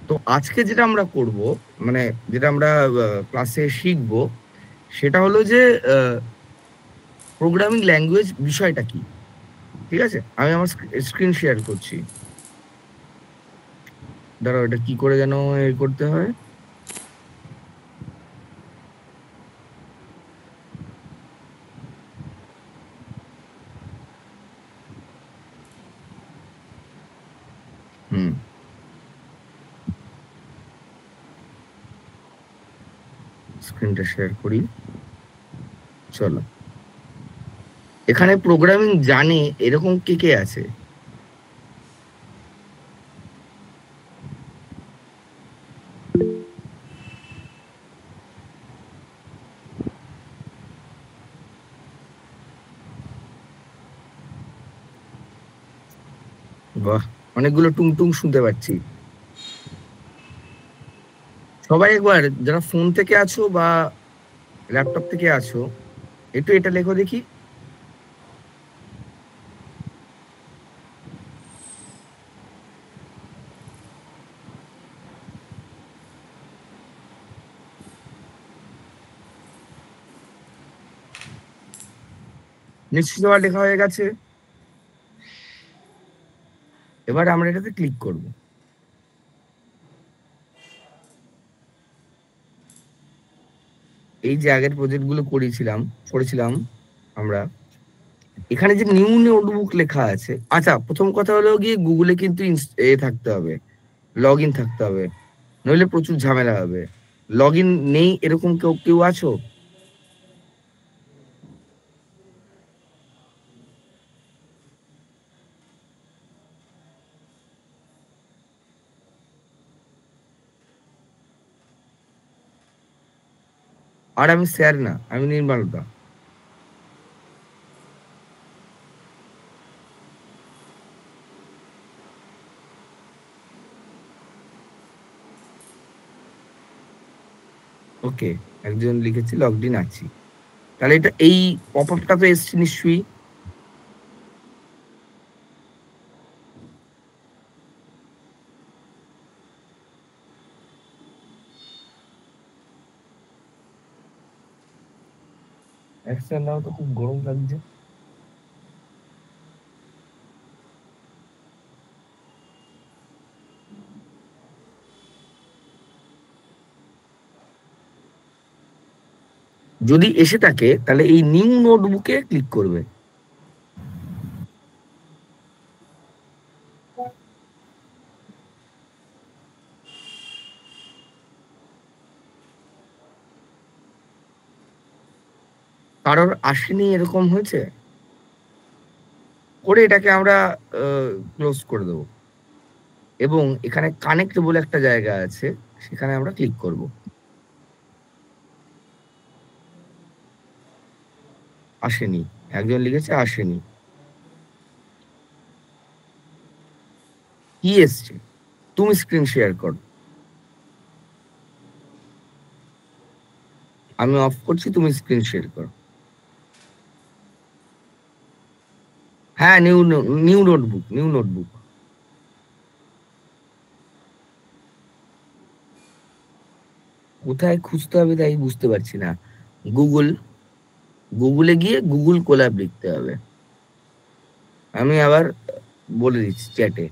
তো আজকে যেটা আমরা করব, মানে যেটা আমরা ক্লাসে শিখব, সেটা হলো যে প্রোগ্রামিং ল্যাঙ্গুয়েজ বিষয়টা কি। ঠিক আছে, আমি আমার স্ক্রিন শেয়ার করছি। দাঁড়াও, এটা কি করে যেন করতে হয়। হুম, স্ক্রিনটা শেয়ার করি। চলো, এখানে প্রোগ্রামিং জানে এরকম কে কে আছে? বাহ, অনেকগুলো টুং টুং শুনতে পাচ্ছি। সবাই একবার, যারা ফোন থেকে আছো বা ল্যাপটপ থেকে আছো, একটু এটা লেখো দেখি। নিশ্চিত সবার লেখা হয়ে গেছে। এবার আমরা এটাতে ক্লিক করব। এই যে আগের প্রজেক্ট গুলো করেছিলাম আমরা, এখানে যে নিউ নোটবুক লেখা আছে। আচ্ছা, প্রথম কথা হলো গিয়ে গুগলে কিন্তু থাকতে হবে, লগ ইন থাকতে হবে, নইলে প্রচুর ঝামেলা হবে। লগ ইন নেই এরকম কেউ কেউ আছো? আর আমি স্যার না, আমি নির্মলদা। ওকে, একজন লিখেছে লগড ইন আছি। তাহলে এটা এই পপ আপটা তো এসছে নিশ্চয়ই। একটা নাও তো, খুব গরম লাগছে। যদি এসে থাকে তাহলে এই নিউ নোটবুকে ক্লিক করবে। কারোর আসেনি এরকম হয়েছে? করে এটাকে আমরা ক্লোজ করে দেবো, এবং এখানে কানেক্ট বলে একটা জায়গা আছে, সেখানে আমরা ক্লিক করব। আসেনি, একজন লিখেছে আসেনি। কি এসছে? তুমি স্ক্রিন শেয়ার করো, আমি অফ করছি, তুমি স্ক্রিন শেয়ার করো। হ্যাঁ, নিউ নোটবুক, নিউ নোটবুক। কোথায় খুঁজতে হবে তাই বুঝতে পারছি না। গুগল, গুগলে গিয়ে গুগল কোল্যাব লিখতে হবে। আমি আবার বলে দিচ্ছি চ্যাটে।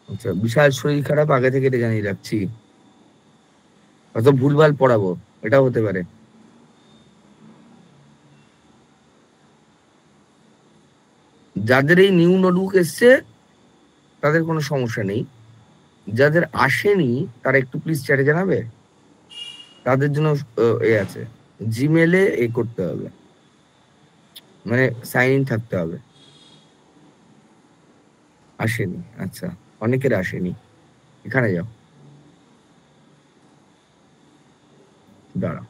আচ্ছা, বিশাল শরীর খারাপ, আগে থেকে এটা জানিয়ে রাখছি। হয়তো ভুলভাল পড়াবো, এটাও হতে পারে। যাদের এই নিউ নোটবুক এসছে তাদের কোনো সমস্যা নেই। যাদের আসেনি তারা একটু প্লিজ চ্যাটে জানাবে। তাদের জন্য আছে, জিমেলে করতে হবে, মানে সাইন ইন থাকতে হবে। আসেনি, আচ্ছা, অনেকের আসেনি। এখানে যাও, দাঁড়াও।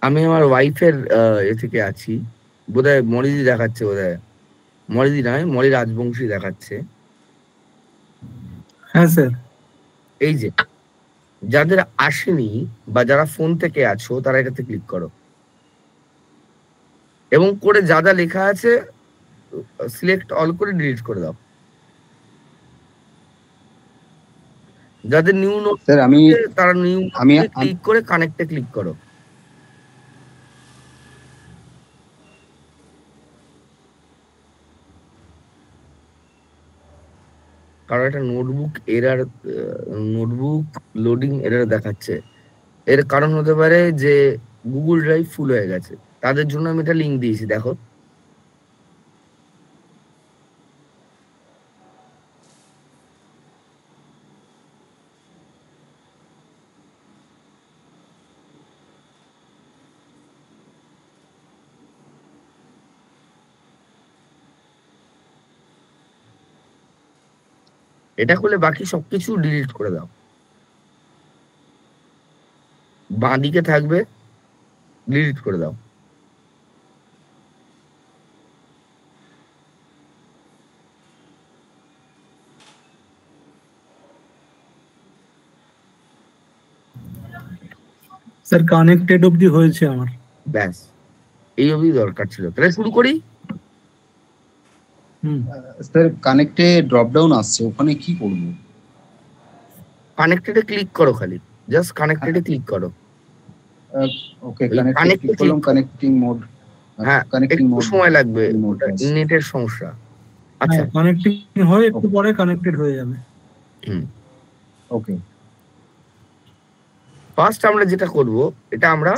আমি আমার ওয়াইফের এ থেকে আছি, বোধহয় মরিদি দেখাচ্ছে, বোধহয় মরিদি নয়, মরি রাজবংশী দেখাচ্ছে। হ্যাঁ স্যার। এই যে যাদের আসেনি বা যারা ফোন থেকে আছো তারা এটাতে ক্লিক করো, এবং করে যা যা লেখা আছে সিলেক্ট অল করে ডিলিট করে দাও। যাদের নিউ নোট স্যার আমি তারা নিউ আমি ক্লিক করে কানেক্টে ক্লিক করো। কারণ একটা নোটবুক লোডিং এরার দেখাচ্ছে। এর কারণ হতে পারে যে গুগল ড্রাইভ ফুল হয়ে গেছে, তাদের জন্য আমি এটা লিঙ্ক দিয়েছি, দেখো। এটা করলে বাকি সবকিছু ডিলিট করে দাও, বাঁ দিকে থাকবে, ডিলিট করে দাও। স্যার কানেক্টেড অবধি হয়েছে আমার। ব্যাস, এই অবধি দরকার ছিল। তাহলে শুরু করি। স্যার কানেক্টে ড্রপ ডাউন আসছে, ওখানে কি করব? কানেক্টেডে ক্লিক করো, খালি জাস্ট কানেক্টেডে ক্লিক করো। ওকে, কানেক্টেড ক্লিক করলাম, কানেক্টিং মোড। হ্যাঁ, একটু সময় লাগবে, নেটের সমস্যা। আচ্ছা, কানেক্টিং হয়, একটু পরে কানেক্টেড হয়ে যাবে। ওকে, ফার্স্ট আমরা যেটা করব, এটা আমরা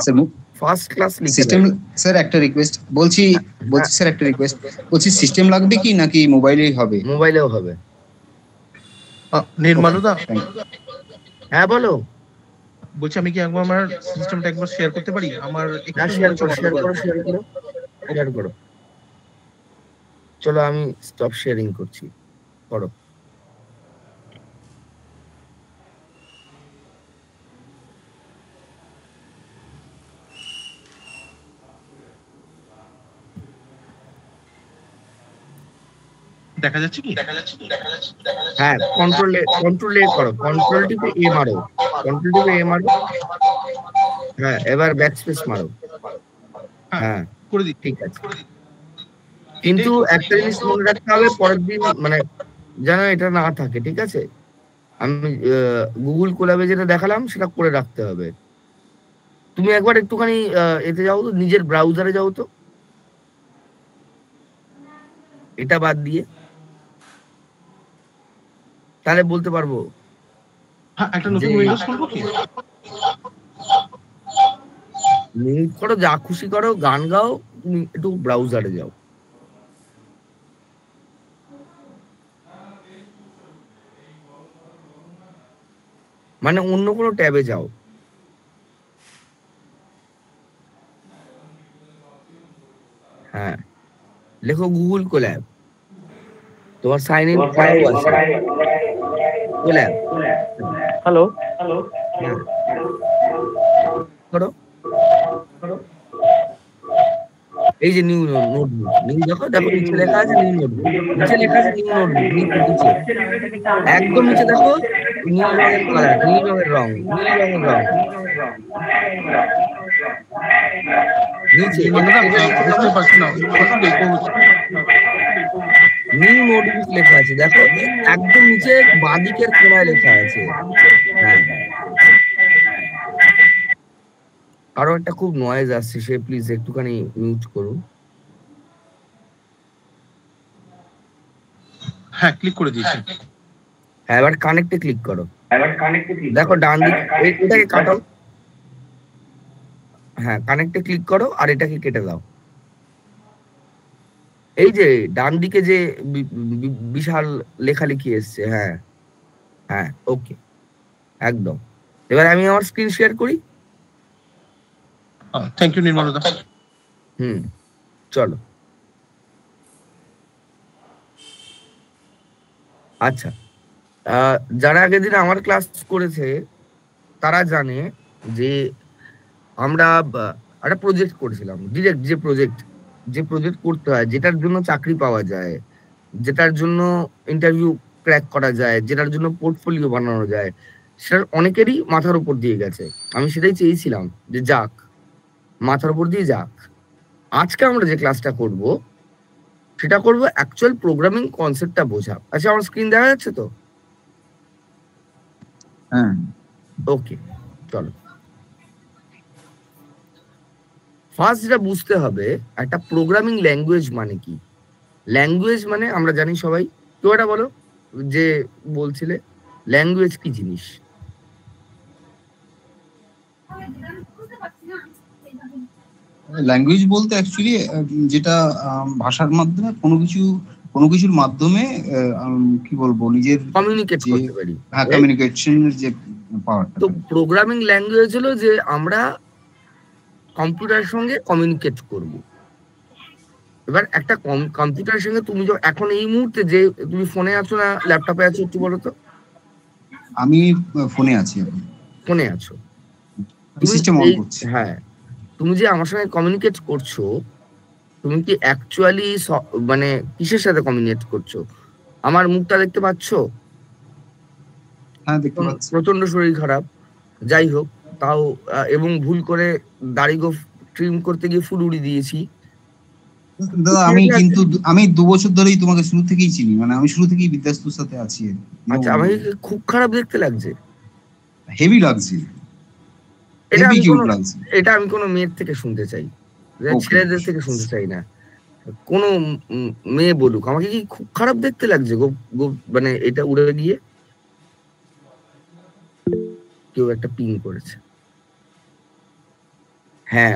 ফার্স্ট ক্লাস লিখে সিস্টেম। স্যার একটা রিকোয়েস্ট বলছি স্যার, একটা রিকোয়েস্ট বলছি, সিস্টেম লাগবে কি নাকি মোবাইলেই হবে? মোবাইলেও হবে। নির্মলদা, হ্যাঁ বলো। বলছি আমি কি একবার আমার সিস্টেমটা একবার শেয়ার করতে পারি? আমার শেয়ার করো। চলো আমি স্টপ শেয়ারিং করছি, করো। দেখা যাচ্ছে কি? হ্যাঁ, কন্ট্রোল এ করো, কন্ট্রোল টিপে এ মারো, হ্যাঁ এবার ব্যাক স্পেস মারো। হ্যাঁ করে দিই, ঠিক আছে। কিন্তু একটা জিনিস মনে রাখতে হবে, পরের দিন মানে যেন এটা না থাকে, ঠিক আছে? আমি গুগল কোলাবে যেটা দেখালাম সেটা করে রাখতে হবে। তুমি একবার একটুখানি এতে যাও তো, নিজের ব্রাউজারে যাও তো, এটা বাদ দিয়ে, তাহলে বলতে পারবো। একটা নতুন উইন্ডোজ খুলবো কি? মিউট করো, যা খুশি করো, গান গাও, তুমি একটু ব্রাউজারে যাও। মানে অন্য কোনো ট্যাবে যাও। হ্যাঁ, লেখো গুগল কোল্যাব, তোমার সাইন ইন করাও আছে। কোল্যাব, হ্যালো করো। এই যে নিউ নোটবুক, দেখো নিচে লেখা আছে নিউ নোটবুক, নিচে একদম নিচে দেখো, নীল রঙের কালার, নীল রঙের রং, নিচে নিউ নোটবুক লেখা আছে, দেখো একদম নিচে বাঁদিকের কোণায় লেখা আছে। হ্যাঁ, আরো একটা খুব নয়েজ আসছে, সে প্লিজ একটুখানি মিউট করুন। হ্যাঁ, ক্লিক করে দিয়েছি। হ্যাঁ, এবার কানেক্টে ক্লিক করো। দেখো ডান দিকে, এটাকে কাটো। হ্যাঁ, কানেক্টে ক্লিক করো আর এটাকে কেটে দাও। এই যে ডান দিকে যে বিশাল লেখালেখি এসছে, হ্যাঁ হ্যাঁ, ওকে, একদম। এবার আমি আমার স্ক্রিন শেয়ার করি। থ্যাংক ইউ নির্মলদা। চলো। আচ্ছা, যারা আগের দিন আমার ক্লাস করেছে তারা জানে যে আমরা একটা প্রজেক্ট করেছিলাম, ডিরেক্ট যে প্রজেক্ট করতে হয়, যেটার জন্য চাকরি পাওয়া যায়, যেটার জন্য ইন্টারভিউ ক্র্যাক করা যায়, যেটার জন্য পোর্টফোলিও বানানো যায়, সেটার অনেকেরই মাথার উপর দিয়ে গেছে। আমি সেটাই চেয়েছিলাম যে যাক, মাথার উপর দিয়ে যাক। আজকে আমরা যে ক্লাসটা করব সেটা করবো অ্যাকচুয়াল প্রোগ্রামিং কনসেপ্টটা বোঝা। আচ্ছা, আমার স্ক্রিন দেখা যাচ্ছে তো? হ্যাঁ, ওকে, চলো। ফার্স্ট যেটা বুঝতে হবে, একটা প্রোগ্রামিং ল্যাঙ্গুয়েজ মানে কি। ল্যাঙ্গুয়েজ মানে আমরা জানি সবাই, কেউ এটা বলো যে বলছিলে ল্যাঙ্গুয়েজ কি জিনিস। ল্যাঙ্গুয়েজ বলতে অ্যাকচুয়ালি যেটা ভাষার মাধ্যমে কোনো কিছুর মাধ্যমে কি বলবো, নিজের কমিউনিকেট যে করতে পারি। কমিউনিকেশনের যে পাওয়ারটা। তো প্রোগ্রামিং ল্যাঙ্গুয়েজ হলো যে আমরা কম্পিউটারের সঙ্গে কমিউনিকেট করব। এবার একটা কম্পিউটারের সঙ্গে তুমি এখন এই মুহূর্তে যে তুমি ফোনে আছো না ল্যাপটপে আছো, একটু বলো তো। আমি ফোনে আছি এখন। ফোনে আছো, সিস্টেম অন করছি। হ্যাঁ, তুমি যে আমার সঙ্গে কমিউনিকেট করছো, তুমি কি অ্যাকচুয়ালি মানে কিসের সাথে কমিউনিকেট করছো? আমার মুখটা দেখতে পাচ্ছো? হ্যাঁ, দেখতে পাচ্ছি। প্রচন্ড শরীর খারাপ, যাই হোক, তাও এবং ভুল করে দাড়ি গোঁফ ট্রিম করতে গিয়ে ফুল উড়িয়ে দিয়েছি। দাদা, আমি 2 বছর ধরেই তোমাকে শুরু থেকেই চিনি, মানে আমি শুরু থেকেই বিদ্যাস্তুর সাথে আছি। আচ্ছা, আমাকে খুব খারাপ দেখতে লাগছে? হেভি লাগছে, এটা হেভি আমি কিউট লাগছে। এটা আমি কোনো মেয়ের থেকে শুনতে চাই, ছেলেদের থেকে শুনতে চাই না। কোনো মেয়ে বলুক আমাকে কি খুব খারাপ দেখতে লাগছে মানে এটা উড়ে গিয়ে। কেউ একটা পিং করেছে। হ্যাঁ,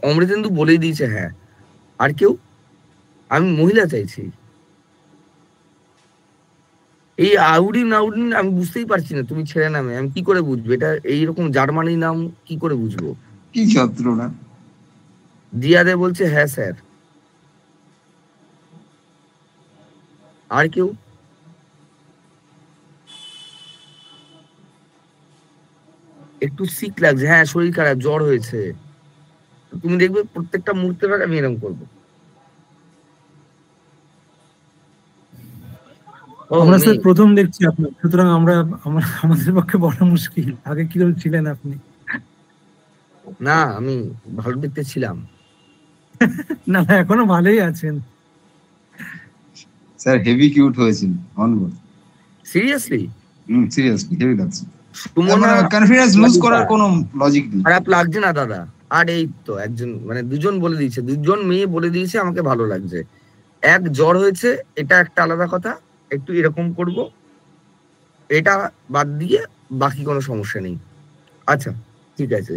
অমৃতেন্দু বলেই দিয়েছে। হ্যাঁ, আর কেউ? আমি মহিলা চাইছি। এই আউডিন আমি বুঝতেই পারছি না, তুমি ছেলে নামে আমি কি করে বুঝবো এটা এইরকম জার্মানি নাম, কি করে বুঝবো? কি যন্ত্রণা। জিয়াদে বলছে হ্যাঁ স্যার। আর কেউ? একটু সিক লাগছে, হ্যাঁ শরীর খারাপ, জ্বর হয়েছে। তুমি দেখবে প্রত্যেকটা মুহূর্তে আমি এরকম করবো। আমরা স্যার প্রথম দেখছি আপনার, সুতরাং আমাদের পক্ষে বলা মুশকিল। আগে কিরকম ছিলেন আপনি? না, আমি ভালো দেখতে ছিলাম। না, এখনো ভালোই আছেন স্যার, হেভি কিউট হয়েছিল অনবোর্ড। সিরিয়াসলি? সিরিয়াসলি হেভি লাগছে। সুমনা কনফিডেন্স লুজ করার কোনো লজিক নেই। খারাপ লাগছে না দাদা। আর এই তো একজন মানে দুজন বলে দিয়েছে, দুজন মেয়ে বলে দিয়েছে আমাকে ভালো লাগছে। এক জ্বর হয়েছে, এটা একটা আলাদা কথা, একটু এরকম করব, এটা বাদ দিয়ে বাকি কোনো সমস্যা নেই। আচ্ছা ঠিক আছে,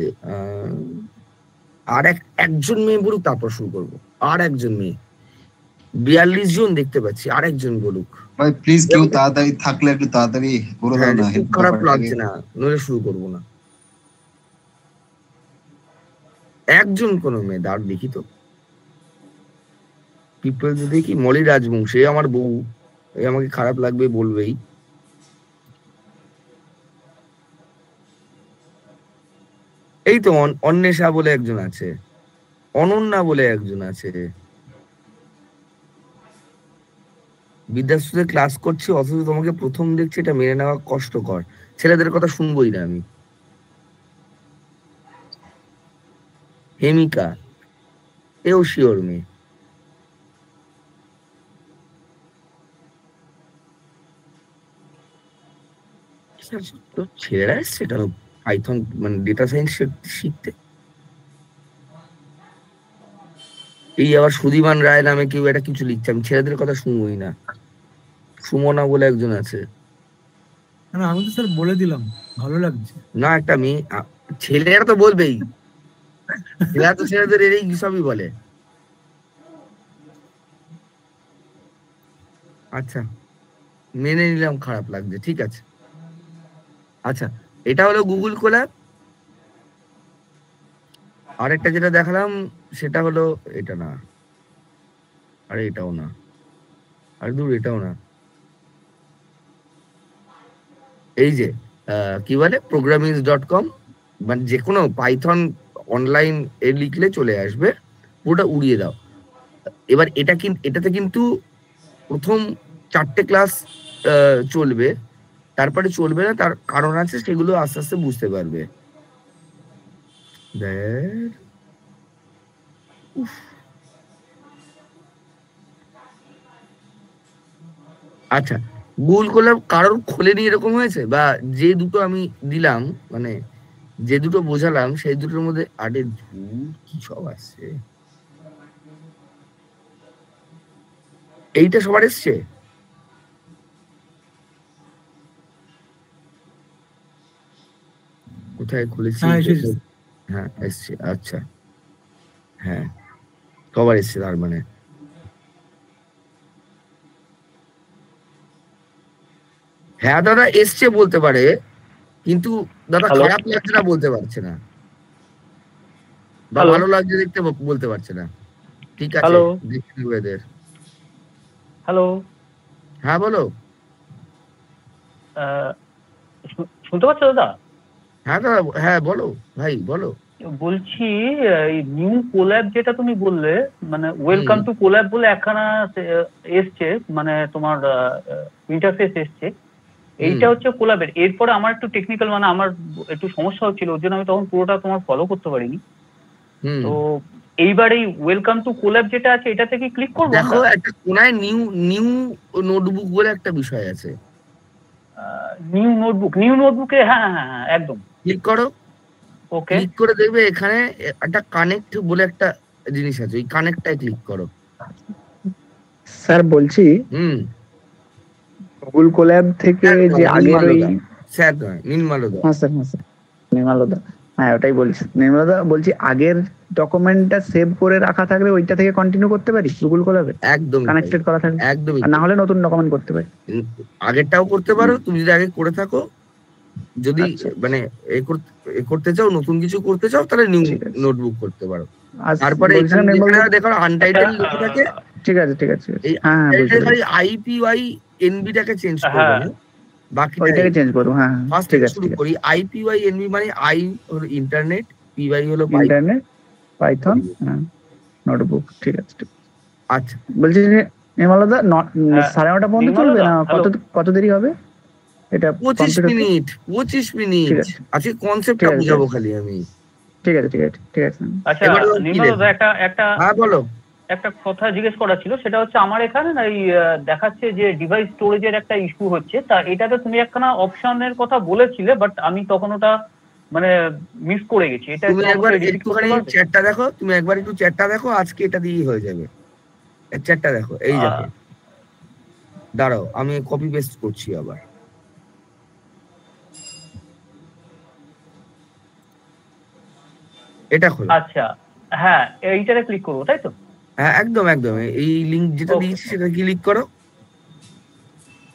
আর একজন মেয়ে বলুক, তারপর শুরু করবো। আর একজন মেয়ে, 42 জন দেখতে পাচ্ছি, আর একজন বলুক। ভাই প্লিজ, কেউ তাড়াতাড়ি থাকলে একটু তাড়াতাড়ি করে দাও না। খুব খারাপ লাগছে না, নইলে শুরু করবো না। একজন কোন মেয়ে দাঁড় দেখি তো। পিপল দেখি মলি রাজবংশী, আমার বউ, আমাকে খারাপ লাগবে বলবেই। এই তো অন্বেষা বলে একজন আছে, অনন্যা বলে একজন আছে। বিদ্যাশ্রীতে ক্লাস করছি অথচ তোমাকে প্রথম দেখছি, এটা মেনে নেওয়া কষ্টকর। ছেলেদের কথা শুনবোই না আমি। হেমিকা, এও শিওর মেয়ে। ছেলেরা এসছে এটা পাইথন মানে ডেটা সায়েন্স শিখতে। এই আবার সুধীমান রায় নামে কেউ এটা কিছু লিখছে, আমি ছেলেদের কথা শুনবোই না। সুমনা বলে একজন আছে। আমি তো স্যার বলে দিলাম ভালো লাগছে না, একটা মেয়ে, ছেলেরা তো বলবেই, ছেলেরা তো ছেলেদের এই সবই বলে। আচ্ছা, মেনে নিলাম খারাপ লাগছে, ঠিক আছে। আচ্ছা, এটা হলো গুগল কোল্যাব। আরেকটা যেটা দেখালাম সেটা হলো এটা না, আরে এটাও না, আরে দূর এটাও না। এই যে কি বলে programmings.com, মানে যে কোনো পাইথন অনলাইন এ লিখলে চলে আসবে, পুরোটা উড়িয়ে দাও। এবার এটাতে কিন্তু প্রথম 4টে ক্লাস চলবে, তারপরে চলবে না, তার কারণ আছে, সেগুলো আস্তে আস্তে বুঝতে পারবে। আচ্ছা, গুগল কোল্যাব কারোর খোলেনি এরকম হয়েছে? বা যে দুটো আমি দিলাম, মানে যে দুটো বোঝালাম, সেই দুটোর মধ্যে আরে ধুর কি সব আসছে। এইটা সবার এসছে? কোথায় খুলেছি? হ্যাঁ এসছে, আচ্ছা হ্যাঁ সবার এসছে তার মানে। হ্যাঁ দাদা এসছে বলতে পারে, কিন্তু দাদা খারাপ লাগছে না বলতে পারছে না, বা ভালো লাগছে দেখতে বলতে পারছে না। ঠিক আছে, দেখে নেবো এদের। হ্যালো, হ্যাঁ বলো। শুনতে পাচ্ছ দাদা? হ্যাঁ দাদা, হ্যাঁ বলো ভাই বলো। বলছি এই নিউ কোল্যাব যেটা তুমি বললে, মানে ওয়েলকাম টু কোল্যাব বলে একখানা এসছে, মানে তোমার ইন্টারফেস এসছে, এইটা হচ্ছে কোল্যাবের। এরপরে আমার একটু টেকনিক্যাল, মানে আমার একটু সমস্যা হচ্ছিল, ওর জন্য আমি তখন পুরোটা তোমার ফলো করতে পারিনি। তো এইবার এই ওয়েলকাম টু কোল্যাব যেটা আছে, এটাতে কি ক্লিক করবো? দেখো একটা কোনায় নিউ নোটবুক বলে একটা বিষয় আছে। নিউ নোটবুকে হ্যাঁ হ্যাঁ হ্যাঁ একদম ক্লিক করো। ওকে, ক্লিক করে দেখবে এখানে একটা কানেক্ট বলে একটা জিনিস আছে, ওই কানেক্টটায় ক্লিক করো। স্যার বলছি গুগল কোল্যাব থেকে যে আগের ওই স্যার নয় নির্মলদা, হ্যাঁ স্যার নির্মলদা, হ্যাঁ ওটাই বলছি। নির্মলদা বলছি আগের ডকুমেন্টটা সেভ করে রাখা থাকলে ওইটা থেকে কন্টিনিউ করতে পারি গুগল কোল্যাবে? একদম কানেক্টেড করা থাকলে একদম, না হলে নতুন ডকুমেন্ট করতে পারি? আগেরটাও করতে পারো, তুমি যদি আগে করে থাকো। যদি মানে করতে চাও, নতুন কিছু করতে চাও, তাহলে নিউ নোটবুক করতে পারো। তারপরে দেখো আনটাইটেল লেখা থাকে। ঠিক আছে হ্যাঁ খালি আইপিওয়াই এনবিটাকে চেঞ্জ করবে না, বাকিটাকে চেঞ্জ করব। হ্যাঁ ঠিক আছে, শুরু করি। আইপিওয়াই এনবি মানে আই হলো ইন্টারনেট, পিওয়াই হলো ইন্টারনেট, পাইথন, হ্যাঁ নোটবুক। ঠিক আছে আচ্ছা, বলছি নির্মলদা 9:30 পর্যন্ত চলবে না? কত দেরি হবে এটা? 25 মিনিট। আজকে কনসেপ্টটা বুঝাবো খালি আমি। ঠিক আছে আচ্ছা নির্মলদা, একটা হ্যাঁ বলো। একটা কথা জিজ্ঞেস করা ছিল, সেটা হচ্ছে আমার এখানে না এই দেখাচ্ছে যে ডিভাইস স্টোরেজের একটা ইস্যু হচ্ছে, তা এটাতে তুমি একখানা অপশনের কথা বলেছিলে, বাট আমি তখন ওটা মানে মিস করে গেছি। এটা তুমি একবার একটুখানি চ্যাটটা দেখো, তুমি একবার একটু চ্যাটটা দেখো, আজকে এটা দিয়েই হয়ে যাবে। চ্যাটটা দেখো, এই দেখো, দাঁড়াও আমি কপি পেস্ট করছি আবার। এটা খোলো। আচ্ছা হ্যাঁ, এইটাতে ক্লিক করবো তাই তো? হ্যাঁ একদম এই লিংক যেটা দিয়েছি সেটা ক্লিক করো।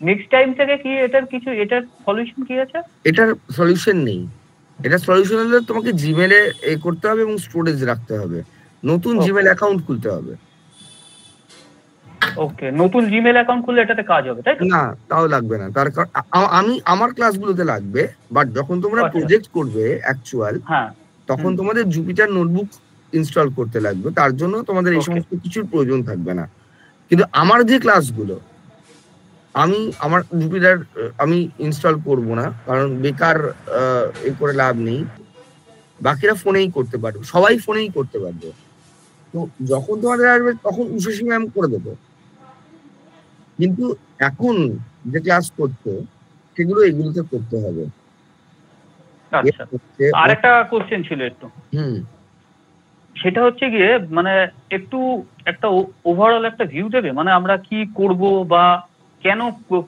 নেক্সট টাইম থেকে কি এটার সলিউশন কি আছে? এটার সলিউশন নেই। এটা সলিউশন হলে তোমাকে জিমেলে করতে হবে এবং স্টোরেজ রাখতে হবে, নতুন জিমেল অ্যাকাউন্ট খুলতে হবে। ওকে, নতুন জিমেল অ্যাকাউন্ট খুললে এটাতে কাজ হবে তাই তো? না তাও লাগবে না, তার কারণ আমি আমার ক্লাসগুলোতে লাগবে, বাট যখন তোমরা প্রজেক্ট করবে অ্যাকচুয়াল, তখন তোমাদের জুপিটার নোটবুক ইনস্টল করতে লাগবে, তার জন্য তোমাদের এই সমস্ত কিছুর প্রয়োজন থাকবে না। কিন্তু আমার যে ক্লাসগুলো আমার জুপিটার আমি ইনস্টল করব না, কারণ বেকার করে লাভ নেই। বাকিরা ফোনেই করতে পারবে, সবাই ফোনেই করতে পারবে। তো যখন তোমাদের আসবে তখন উষসী ম্যাম করে দেবো, কিন্তু এখন যে ক্লাস করতে সেগুলো এগুলোতে করতে হবে। আর একটা কোশ্চেন ছিল একটু, সেটা হচ্ছে গিয়ে মানে একটু একটা ওভারঅল একটা ভিউ দেবে, মানে আমরা কি করব বা কেন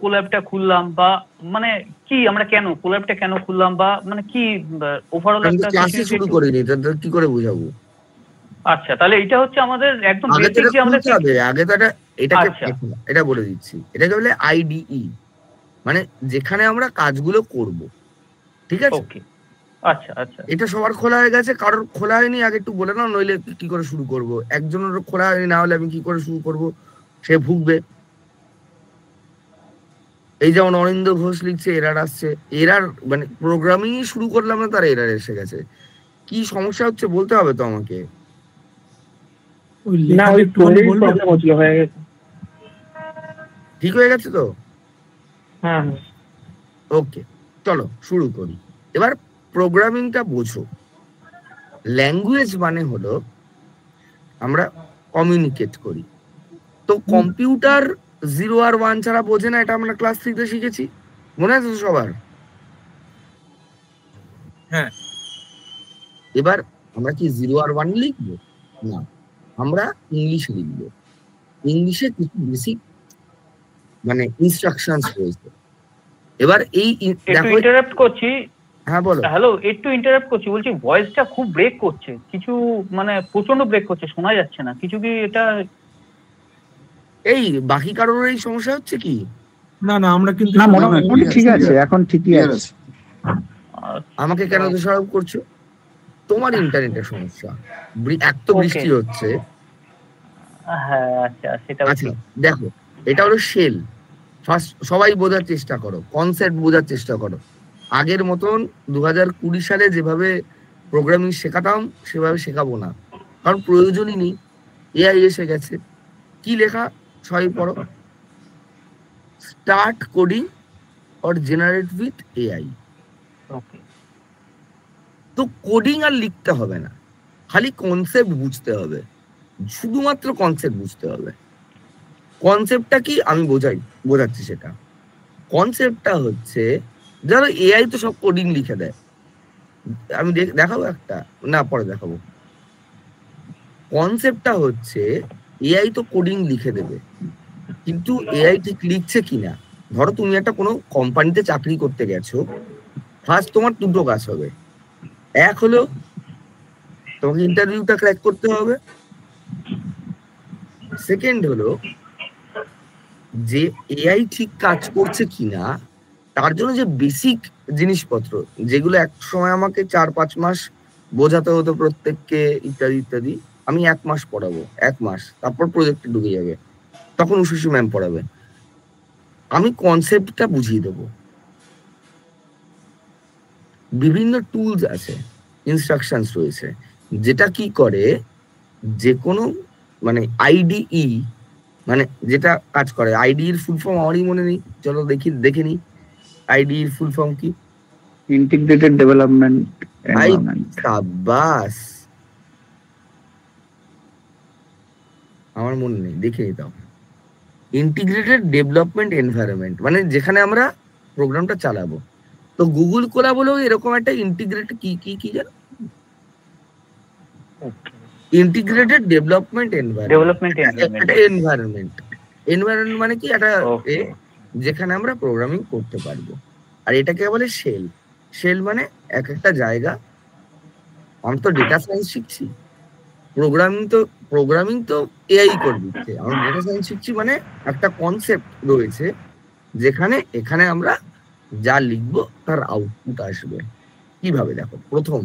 কোল্যাবটা খুললাম, বা মানে কি আমরা কেন কোল্যাবটা কেন খুললাম, বা মানে কি ওভারঅল একটা ক্লাসে শুরু করিনি, কি করে বুঝাবো? আচ্ছা তাহলে এটা হচ্ছে আমাদের একদম বেসিক যে আমরা আগে তো এটা বলে দিচ্ছি, এটাকে বলে আইডিই, মানে যেখানে আমরা কাজগুলো করব। ঠিক আছে, ওকে আচ্ছা আচ্ছা, এটা সবার খোলা হয়ে গেছে, কারোর খোলা হয়নি আগে একটু বলে নাও, নইলে কি করে শুরু করব? একজনের খোলা হয়নি, না হলে আমি কি করে শুরু করব? সে ভুগবে। এই যেমন অরিন্দ ঘোষ লিখছে এরার আসছে, এরার মানে প্রোগ্রামিং শুরু করলাম না তার এরার এসে গেছে। কি সমস্যা হচ্ছে বলতে হবে তো আমাকে। ওই না লেখাটা ওই একটুখানি স্টোরেজ বলবেন? প্রবলেম হচ্ছিল, হয়ে গেছে। ঠিক হয়ে গেছে তো? হ্যাঁ ওকে, চলো শুরু করি। এবার প্রোগ্রামিংটা বোঝো। ল্যাঙ্গুয়েজ মানে হলো আমরা কমিউনিকেট করি। তো কম্পিউটার 0 আর 1 ছাড়া বোঝে না, এটা আমরা ক্লাস 3 তে শিখেছি, মনে আছে তো সবার? হ্যাঁ। এবার আমরা কি 0 আর 1 লিখবো? না, আমরা ইংলিশে লিখবো। ইংলিশে কিছু বেসিক মানে ইনস্ট্রাকশনস রয়েছে। এবার এই একটু দেখো, ইন্টারাপ্ট করছি। হ্যাঁ বলো। হ্যালো, একটু ইন্টারাপ্ট করছি, বলছি ভয়েসটা খুব ব্রেক করছে, কিছু মানে প্রচন্ড ব্রেক করছে, শোনা যাচ্ছে না কিছু। কি এটা এই বাকি কারোর এই সমস্যা হচ্ছে কি? না না, আমরা কিন্তু না মোটামুটি ঠিক আছে, এখন ঠিকই Clear আছে। আমাকে কেন দোষারোপ করছো? তোমার ইন্টারনেটের সমস্যা। এক তো Okay. বৃষ্টি হচ্ছে। হ্যাঁ আচ্ছা, সেটা আচ্ছা দেখো, এটা হলো শেল। ফার্স্ট সবাই বোঝার চেষ্টা করো, কনসেপ্ট বোঝার চেষ্টা করো। আগের মতন 2020 সালে যেভাবে প্রোগ্রামিং শেখাতাম সেভাবে শেখাবো না, কারণ প্রয়োজনই নেই। এআই এসে গেছে। কি লেখা সবাই পড়ো, start coding or generate with AI. Okay. তো কোডিং আর লিখতে হবে না, খালি কনসেপ্ট বুঝতে হবে, শুধুমাত্র কনসেপ্ট বুঝতে হবে। কনসেপ্টটা কি আমি বোঝাচ্ছি সেটা। কনসেপ্টটা হচ্ছে, ধরো এআই তো সব কোডিং লিখে দেয়। আমি দেখাবো একটা, না পরে দেখাবো। কনসেপ্টটা হচ্ছে এআই তো কোডিং লিখে দেবে, কিন্তু এআই ঠিক লিখছে কিনা। ধরো তুমি একটা কোনো কোম্পানিতে চাকরি করতে গেছো, ফার্স্ট তোমার দুটো কাজ হবে। এক হলো তোমাকে ইন্টারভিউটা ক্র্যাক করতে হবে, সেকেন্ড হলো যে এআই ঠিক কাজ করছে কিনা তার জন্য যে বেসিক জিনিসপত্র, যেগুলো এক সময় আমাকে 4-5 মাস বোঝাতে হতো প্রত্যেককে ইত্যাদি ইত্যাদি, আমি 1 মাস পড়াবো, 1 মাস, তারপর প্রজেক্টে ঢুকে যাবে, তখন উশুশু ম্যাম পড়াবে। আমি কনসেপ্টটা বুঝিয়ে দেবো। বিভিন্ন টুলস আছে, ইনস্ট্রাকশনস রয়েছে, যেটা কি করে যে কোনো মানে আইডিই মানে যেটা কাজ করে। আইডির ফুল ফর্ম আমারই মনে নেই, চলো দেখে নি আইডির ফুল ফর্ম কি। Integrated development environment. সাবাস, আমার মনে নেই, দেখে নিতাম। ইন্টিগ্রেটেড ডেভেলপমেন্ট এনভায়রনমেন্ট মানে যেখানে আমরা প্রোগ্রামটা চালাবো। তো গুগল কোলা বলেও এরকম একটা ইন্টিগ্রেট কি জানো, ইন্টিগ্রেটেড ডেভেলপমেন্ট এনভায়রনমেন্ট মানে কি একটা যেখানে আমরা প্রোগ্রামিং করতে পারবো। আর এটাকে বলে শেল। শেল মানে এক একটা জায়গা। আমি তো ডেটা সায়েন্স শিখছি, প্রোগ্রামিং তো এআই করে দিচ্ছে। আমরা ডেটা সায়েন্স শিখছি মানে একটা কনসেপ্ট রয়েছে যেখানে এখানে আমরা যা লিখবো তার আউটপুট আসবে। কিভাবে দেখো, প্রথম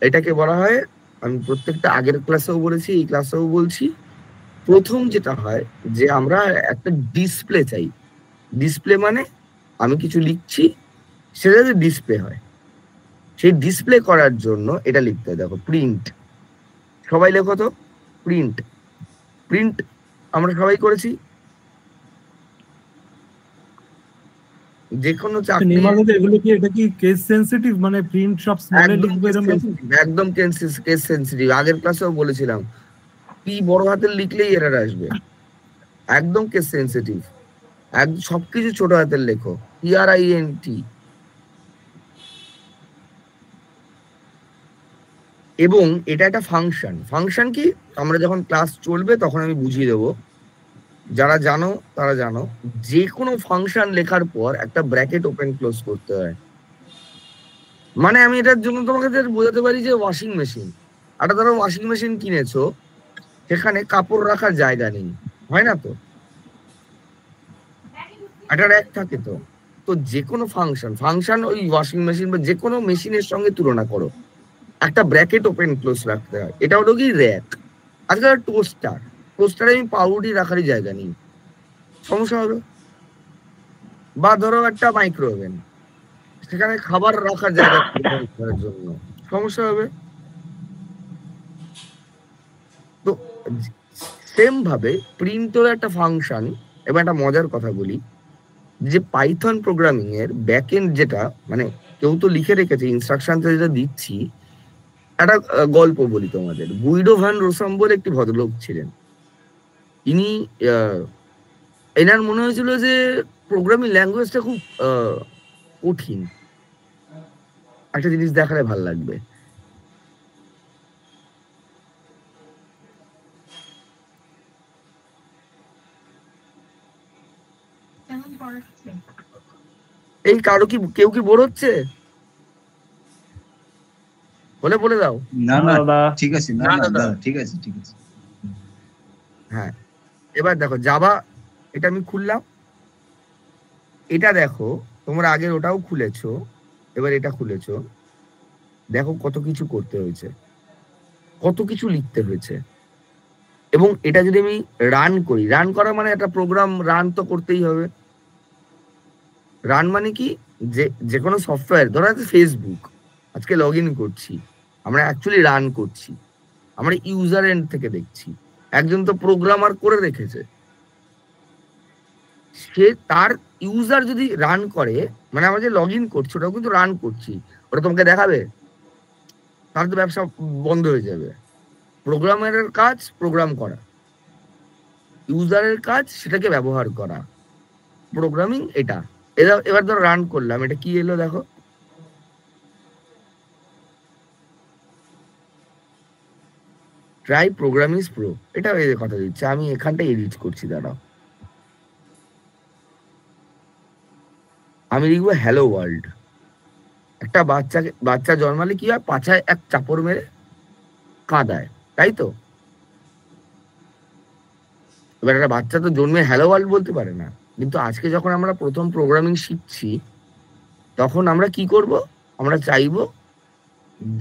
এটাকে বলা হয়, আমি প্রত্যেকটা আগের ক্লাসেও বলেছি, এই ক্লাসেও বলছি, প্রথম যেটা হয় যে আমরা একটা ডিসপ্লে চাই। ডিসপ্লে মানে আমি কিছু লিখছি, সেটা যে ডিসপ্লে হয়, সেই ডিসপ্লে করার জন্য এটা লিখতে হয়। দেখো প্রিন্ট, সবাই লেখো তো, প্রিন্ট। প্রিন্ট আমরা সবাই করেছি, যে কোনো চাকরি। এগুলো কি, এটা কি কেস সেনসিটিভ, মানে প্রিন্ট সব স্মলে লিখবে এরকম? একদম কেস সেনসিটিভ। আগের ক্লাসেও বলেছিলাম, পি বড় হাতের লিখলেই এরর আসবে, একদম কেস সেনসিটিভ। সবকিছু ছোট হাতের লেখো, PRINT। এবং এটা একটা ফাংশন। ফাংশন কি আমরা যখন ক্লাস চলবে তখন আমি বুঝিয়ে দেবো, যারা জানো তারা জানো। যে কোনো ফাংশন লেখার পর একটা ব্র্যাকেট ওপেন ক্লোজ করতে হয়। মানে আমি এটার জন্য তোমাকে বোঝাতে পারি যে ওয়াশিং মেশিন, একটা ধরো ওয়াশিং মেশিন কিনেছো, সেখানে কাপড় রাখার জায়গা নেই, হয় না তো, একটা র্যাক থাকে। তো যে কোনো ফাংশন ওই ওয়াশিং মেশিন বা যে কোনো মেশিনের সঙ্গে তুলনা করো, একটা ব্র্যাকেট ওপেন ক্লোজ রাখতে হয়। এটা হলো কি র্যাক। আজকাল টোস্টারে আমি পাউরুটি রাখারই জায়গা নেই, সমস্যা হবে। বা ধরো একটা মাইক্রো ওভেন, সেখানে খাবার রাখার জায়গা করার জন্য সমস্যা হবে। তো সেম ভাবে প্রিন্টের একটা ফাংশন। এবার একটা মজার কথা বলি, যে পাইথন প্রোগ্রামিং এর ব্যাকএন্ড যেটা, মানে কেউ তো লিখে রেখেছে ইনস্ট্রাকশন যেটা দিচ্ছি। একটা গল্প বলি তোমাদের। গুইডো ভ্যান রোসাম বলে একটি ভদ্রলোক ছিলেন। ইনি এনার মনে হয়েছিল যে প্রোগ্রামিং ল্যাঙ্গুয়েজটা খুব কঠিন, একটা জিনিস দেখালে ভাল লাগবে। এই কারো কি কেউ কি বোর হচ্ছে? বলে দাও। না না দাদা ঠিক আছে, না না, না দাদা। দাদা ঠিক আছে ঠিক আছে। হ্যাঁ, এবার দেখো জাভা, এটা আমি খুললাম। এটা দেখো, তোমরা আগের ওটাও খুলেছো, এবার এটা খুলেছো। দেখো কত কিছু করতে হয়েছে, কত কিছু লিখতে হয়েছে। এবং এটা যদি আমি রান করি, রান করা মানে একটা প্রোগ্রাম রান তো করতেই হবে। রান মানে কি, যে কোনো সফটওয়্যার, ধরো আছে ফেসবুক, আজকে লগ ইন করছি, আমরা অ্যাকচুয়ালি রান করছি, আমরা ইউজার এন্ড থেকে দেখছি। একজন তো প্রোগ্রামার করে রেখেছে, সে তার ইউজার যদি রান করে, মানে আমরা যে লগ ইন করছি ওটাও কিন্তু রান করছি, ওটা তোমাকে দেখাবে? তার তো ব্যবসা বন্ধ হয়ে যাবে। প্রোগ্রামারের কাজ প্রোগ্রাম করা, ইউজারের কাজ সেটাকে ব্যবহার করা। প্রোগ্রামিং এটা। এবার ধরো রান করলাম, এটা কি এলো দেখো, ট্রাই প্রোগ্রাম ইজ প্রো। এটা এই কথা দিচ্ছে, আমি এখানটা এডিট করছি, দাঁড়াও। আমি লিখবো হ্যালো ওয়ার্ল্ড। একটা বাচ্চা জন্মালে কি হয়, পাছায় এক চাপড় মেরে কাঁদায়, তাই তো? এবার একটা বাচ্চা তো জন্মে হ্যালো ওয়ার্ল্ড বলতে পারে না, কিন্তু আজকে যখন আমরা প্রথম প্রোগ্রামিং শিখছি, তখন আমরা কি করব, আমরা চাইবো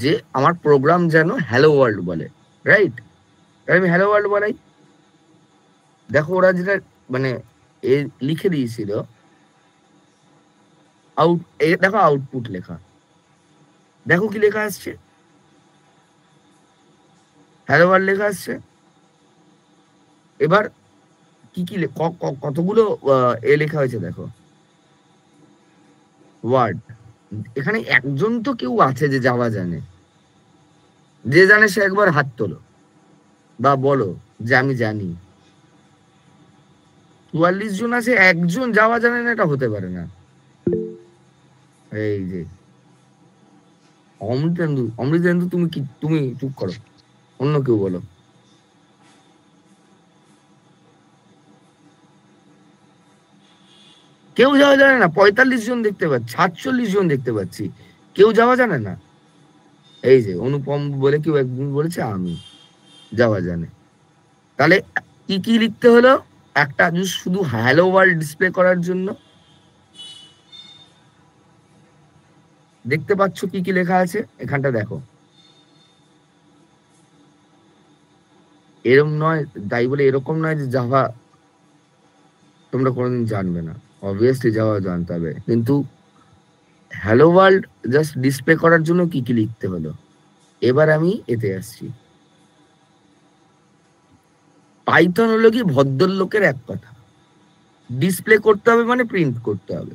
যে আমার প্রোগ্রাম যেন হ্যালো ওয়ার্ল্ড বলে, রাইট? তাই আমি হ্যালো ওয়ার্ল্ড বলাই। দেখো ওরা যেটা মানে লিখে দিয়েছিল, দেখো আউটপুট লেখা, দেখো কি লেখা আসছে, হ্যালো ওয়ার্ল্ড লেখা আসছে। এবার কি কতগুলো লেখা হয়েছে দেখো, ওয়ার্ড। এখানে একজন তো কেউ আছে যে জাভা জানে, যে জানে সে একবার হাত তোলো বা বলো যে আমি জানি। 44 জন আছে, একজন জাভা জানে না, এটা হতে পারে না। এই যে অমৃতেন্দু, তুমি চুপ করো, অন্য কেউ বলো। কেউ যাওয়া জানে না, 45 জন দেখতে পাচ্ছি, 48 জন দেখতে পাচ্ছি, কেউ যাওয়া জানে না। এই যে অনুপম বলে কেউ একদিন বলেছে আমি যাওয়া জানে। তাহলে কি লিখতে হলো, একটা শুধু হ্যালো ওয়ার্ল্ড ডিসপ্লে করার জন্য। দেখতে পাচ্ছ কি লেখা আছে এখানটা, দেখো। এরকম নয়, তাই বলে এরকম নয় যে জাভা তোমরা কোনোদিন জানবে না, অবভিয়াসলি জাভা জানতে হবে, কিন্তু হ্যালো ওয়ার্ল্ড জাস্ট ডিসপ্লে করার জন্য কি লিখতে হলো। এবার আমি এতে আসছি। পাইথন হলো কি ভদ্রলোকের এক কথা, ডিসপ্লে করতে হবে মানে প্রিন্ট করতে হবে।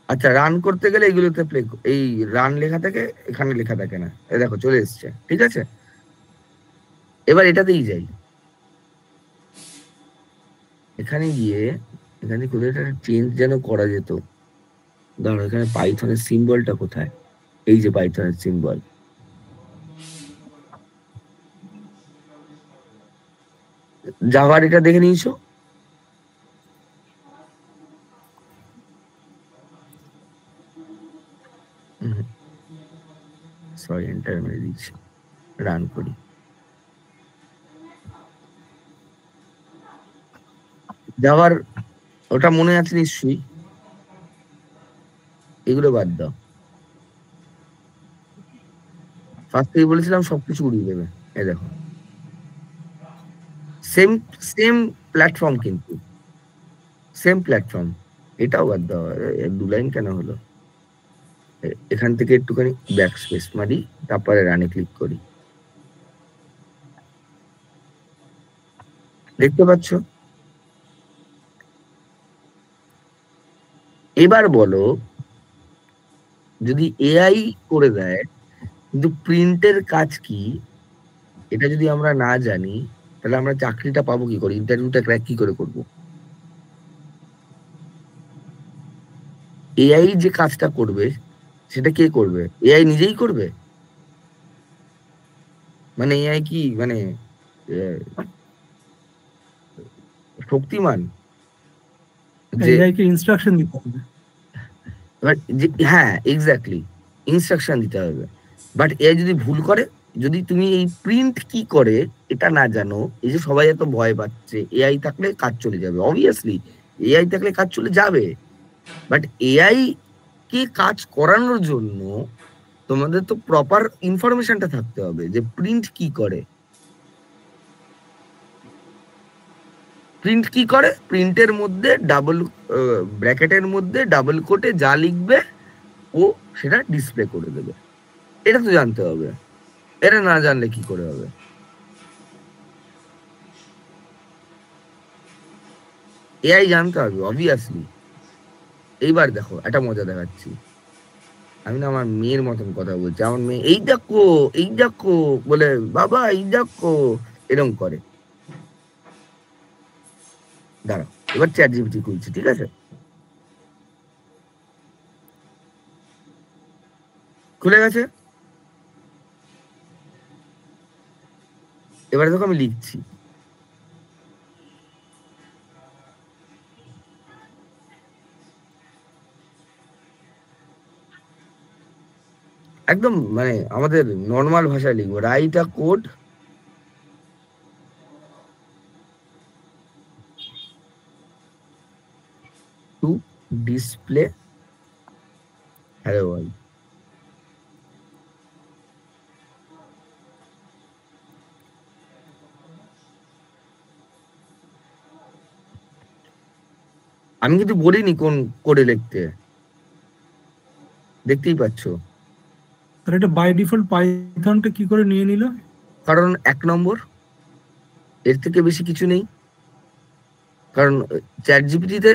আচ্ছা, রান করতে গেলে এগুলোতে এই রান লেখা থাকে, এখানে লেখা থাকে না। দেখো চলে এসছে, ঠিক আছে। এবার এটাতেই যাই, এখানে গিয়ে এখানে কোথায় একটা চেঞ্জ যেন করা যেত। ধরো এখানে পাইথনের সিম্বলটা কোথায়, এই যে পাইথনের সিম্বল, জাভার এটা দেখে নিয়েছো। সরি, এন্টার মেরে দিচ্ছি, রান করি। জাভার ওটা মনে আছে নিশ্চয়ই, এগুলো বাদ দাও। ফার্স্ট থেকে বলেছিলাম সবকিছু উড়িয়ে দেবে, এই দেখো সেম সেম প্ল্যাটফর্ম, কিন্তু সেম প্ল্যাটফর্ম। এটাও বাদ দেওয়া, 2 লাইন কেন হলো? এখান থেকে একটুখানি ব্যাক স্পেস মারি, তারপরে রানে ক্লিক করি। দেখতে পাচ্ছ? এবার বলো, যদি এআই করে দেয় কিন্তু প্রিন্টের কাজ কি এটা যদি আমরা না জানি, তাহলে আমরা চাকরিটা পাবো কি করে, ইন্টারভিউটা ক্র্যাক কি করে করবো? এআই যে কাজটা করবে সেটা কে করবে? এআই নিজেই করবে? মানে এআই কি মানে শক্তিমান যে এআই কে ইনস্ট্রাকশন দিতে হবে। হ্যাঁ এক্স্যাক্টলি, ইনস্ট্রাকশন দিতে হবে। বাট এআই যদি ভুল করে, যদি তুমি এই প্রিন্ট কি করে এটা না জানো, এই যে সবাই এত ভয় পাচ্ছে এআই থাকলে কাজ চলে যাবে, অবভিয়াসলি এআই থাকলে কাজ চলে যাবে। বাট এআই কে কাজ করানোর জন্য তোমাদের তো প্রপার ইনফরমেশনটা থাকতে হবে যে প্রিন্ট কি করে। প্রিন্ট কি করে, প্রিন্টের মধ্যে ডাবল ব্র্যাকেটের মধ্যে ডাবল কোটে যা লিখবে ও সেটা ডিসপ্লে করে দেবে। এটা তো জানতে হবে, এটা না জানলে কি করে হবে? এআই জানতে হবে অবভিয়াসলি। এইবার দেখো একটা মজা দেখাচ্ছি, আমি না আমার মেয়ের মতন কথা বলছি, আমার মেয়ে এই দেখো বলে বাবা এই দেখো এরকম করে। দাঁড়াও, এবার চ্যাট জিপিটি খুলছি, ঠিক আছে? খুলে গেছে। এবারে দেখো আমি লিখছি, একদম মানে আমাদের নর্মাল ভাষায় লিখবো, write a code to display hello world. আমি কিন্তু বলিনি কোন কোডে লিখতে, দেখতেই পাচ্ছ। তাহলে এটা বাই ডিফল্ট পাইথনটা কি করে নিয়ে নিল? কারণ 1 নম্বর, এর থেকে বেশি কিছু নেই। কারণ চ্যাট জিপিটিতে,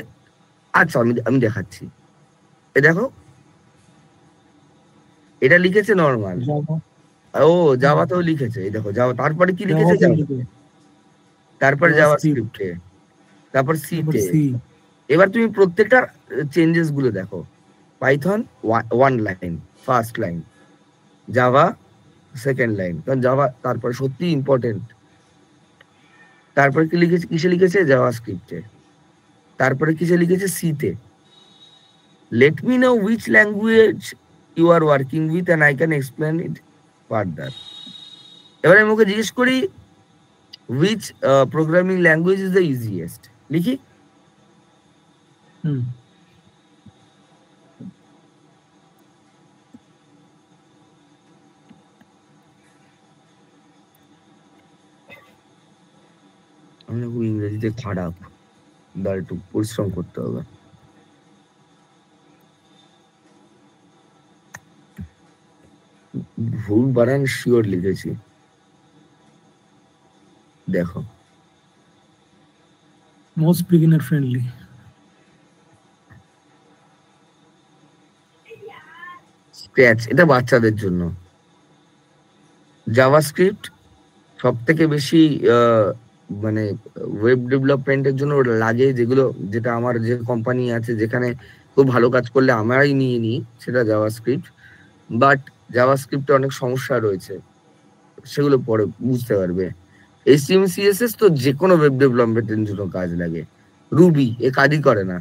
আচ্ছা আমি দেখাচ্ছি, এ দেখো এটা লিখেছে নর্মাল, ও জাভাতেও লিখেছে, এই দেখো জাভা, তারপরে কি লিখেছে জাভা, তারপর জাভা স্ক্রিপ্টে, তারপর সি তে। এবার তুমি প্রত্যেকটা চেঞ্জেস গুলো দেখো, Python 1 line first line, Java second line, কারণ জাভা তারপরে সত্যি ইম্পর্টেন্ট। তারপরে কি লিখেছে, কিসে লিখেছে? জাভা স্ক্রিপ্টে। তারপরে কিসে লিখেছে? সি তে। Let me know which language you are working with and I can explain it further. এবারে আমি ওকে জিজ্ঞেস করি which programming language is the easiest, লিখি আমি খুব ইংরেজিতে খারাপ, দাঁড়া একটু পরিশ্রম করতে হবে। ভুল বানান শিওর লিখেছি, দেখো মোস্ট বিগিনার ফ্রেন্ডলি। স্ক্র্যাচ এটা বাচ্চাদের জন্য, জাভাস্ক্রিপ্ট সব থেকে বেশি মানে ওয়েব ডেভেলপমেন্টের জন্য লাগে, যেগুলো যেটা আমার যে কোম্পানি আছে যেখানে খুব ভালো কাজ করলে আমরাই নিয়ে নিই, সেটা জাভাস্ক্রিপ্ট। বাট জাভাস্ক্রিপ্টে অনেক সমস্যা রয়েছে, সেগুলো পরে বুঝতে পারবে। HTML CSS তো যে কোনো ওয়েব ডেভেলপমেন্টের জন্য কাজ লাগে, রুবি এ কাজই করে না।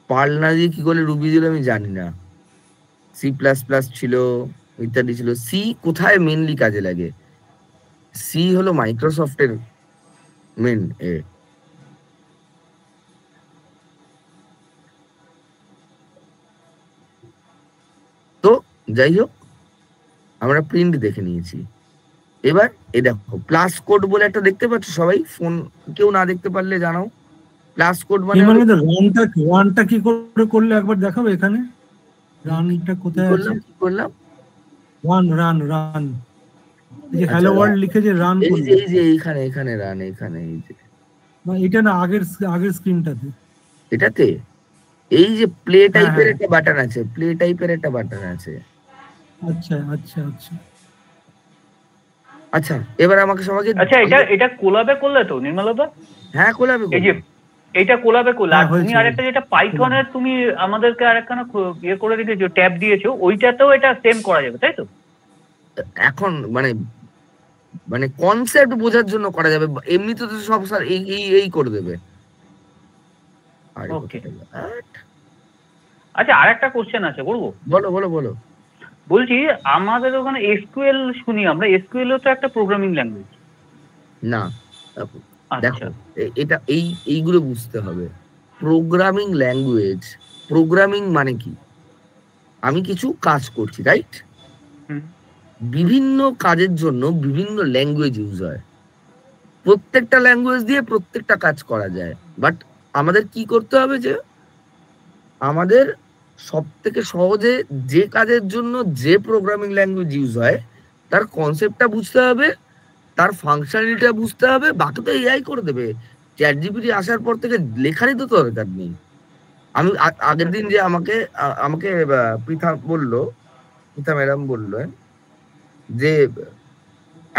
পার্ল না দিয়ে কি করে রুবি দিল আমি জানি না, C++ ছিল, ইত্যাদি ছিল। সি কোথায় মেনলি কাজে লাগে? সি হলো মাইক্রোসফটের মেন এ। তো যাই হোক, আমরা প্রিন্ট দেখে নিয়েছি, এবার এ দেখো প্লাস কোড বলে একটা দেখতে পাচ্ছ সবাই, ফোন কেউ না দেখতে পারলে জানাও। প্লাস কোড মানে রানটা কি করে করলে একবার দেখাবো এখানে, রানটা কোথায় আছে? কি করলাম? রান এই যে হ্যালো ওয়ার্ল্ড লিখে যে রান এই যে এখানে রান, এখানে এই যে এটা না আগের স্ক্রিনটাতে, এটাতে এই যে প্লে টাইপের একটা বাটন আছে, প্লে টাইপের একটা বাটন আছে। আচ্ছা আচ্ছা আচ্ছা আচ্ছা এবার আমাকে সবাইকে, আচ্ছা এটা কোলাবে করলে তো নির্মলদা? হ্যাঁ কোলাবে, এই যে এটা কোলাবে করলে। আর তুমি হয়েছে। আরেকটা যেটা পাইথনের তুমি আমাদেরকে আরেকখানা ইয়ে করে রেখেছো, ট্যাব দিয়েছো, ওইটাতেও এটা সেম করা যাবে তাই তো? এখন মানে কনসেপ্ট বোঝার জন্য করা যাবে, এমনিতে তো সব স্যার এই করে দেবে। ওকে আচ্ছা আরেকটা কোশ্চেন আছে, বলবো? বলো। বলছি আমাদের ওখানে এসকিউএল শুনি আমরা, এসকিউএল তো একটা প্রোগ্রামিং ল্যাঙ্গুয়েজ না? দেখো এটা এইগুলো বুঝতে হবে। প্রোগ্রামিং ল্যাঙ্গুয়েজ, প্রোগ্রামিং মানে কি? আমি কিছু কাজ করছি, রাইট? বিভিন্ন কাজের জন্য বিভিন্ন ল্যাঙ্গুয়েজ ইউজ হয়, প্রত্যেকটা ল্যাঙ্গুয়েজ দিয়ে প্রত্যেকটা কাজ করা যায়। বাট আমাদের কি করতে হবে, যে আমাদের সব থেকে সহজে যে কাজের জন্য যে প্রোগ্রামিং ল্যাঙ্গুয়েজ ইউজ হয় তার কনসেপ্টটা বুঝতে হবে, তার ফাংশনালিটিটা বুঝতে হবে। বাকি তো এআই করে দেবে। চ্যাট জিপিটি আসার পর থেকে লেখারই তো দরকার নেই। আমি আগের দিন যে আমাকে পৃথা ম্যাডাম বললো যে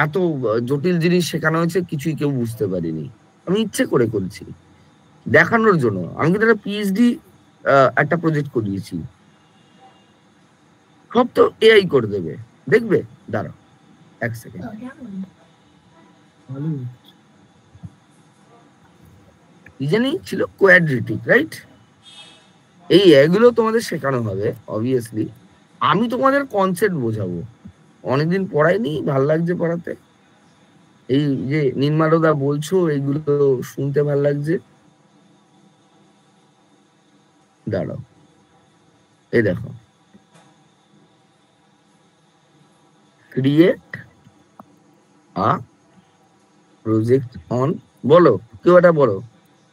এত জটিল জিনিস শেখানো হয়েছে, কিছুই কেউ বুঝতে পারিনি। আমি ইচ্ছে করে করেছি দেখানোর জন্য। আমি কিন্তু একটা পিএইচডি একটা প্রজেক্ট করিয়েছি, সব তো এআই করে দেবে, দেখবে। দাঁড়াও এক সেকেন্ড। রিজনিং ছিল কোয়াড্রেটিক, রাইট? এগুলো তোমাদের শেখানো হবে অবভিয়াসলি। আমি তোমাদের কনসেপ্ট বোঝাবো। অনেকদিন পড়াইনি, ভাল লাগছে পড়াতে। এই যে নির্মালদা বলছো, এইগুলো শুনতে ভাল লাগছে। দাঁড়াও, এই দেখো, ক্রিয়েট আ প্রজেক্ট অন, বলো কেউ একটা বলো,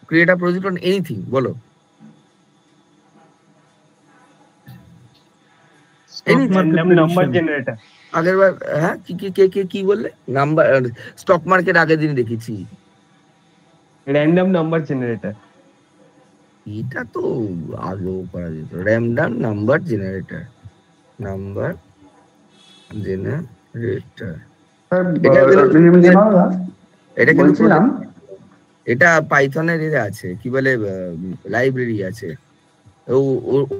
create a project on anything, বলো। আগেরবার হ্যাঁ কি বললে? নাম্বার স্টক মার্কেট আগের দিন দেখেছি। র্যান্ডম নাম্বার জেনারেটর, এটা তো আগেও করা যেত। র্যান্ডম নাম্বার জেনারেটর, এটা কিন্তু এটা পাইথনের এর আছে, কি বলে, লাইব্রেরি আছে।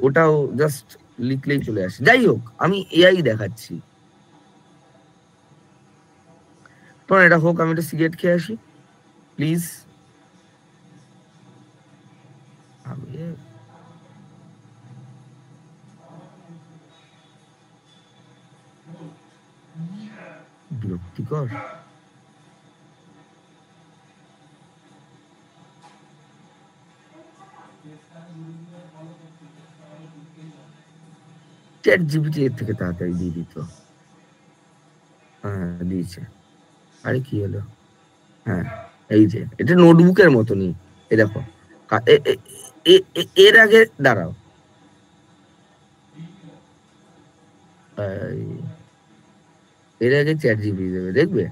ওটাও জাস্ট লিখলেই চলে আসে। যাই হোক, আমি এআই দেখাচ্ছি। তোমার এটা হোক, আমি একটা সিগারেট খেয়ে আসি প্লিজ। বিরক্তিকর। চ্যাট জিপিটি এর থেকে তাড়াতাড়ি দিয়ে দিত। হ্যাঁ দিয়েছে। আরে কি হলো? হ্যাঁ এই যে এটা নোটবুকের মতনই। এ দেখো, এর আগে দাঁড়াও, এর আগে চ্যাট জিপিটি দেবে, দেখবে।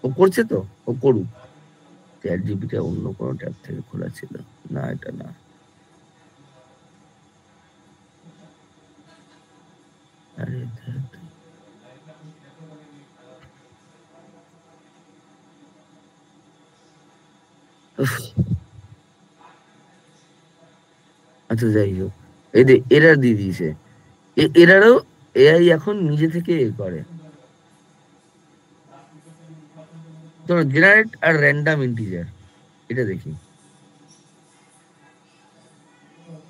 ও করছে তো, ও করুক। চ্যাট জিপিটি অন্য কোনো ট্যাব থেকে খোলা ছিল না, এটা না। আরে আচ্ছা যাই হোক, এই যে এরার দিয়ে দিয়েছে। এরারও এআই এখন নিজে থেকে করে। তো জেনারেট আর র্যান্ডম ইন্টিজার, এটা দেখি।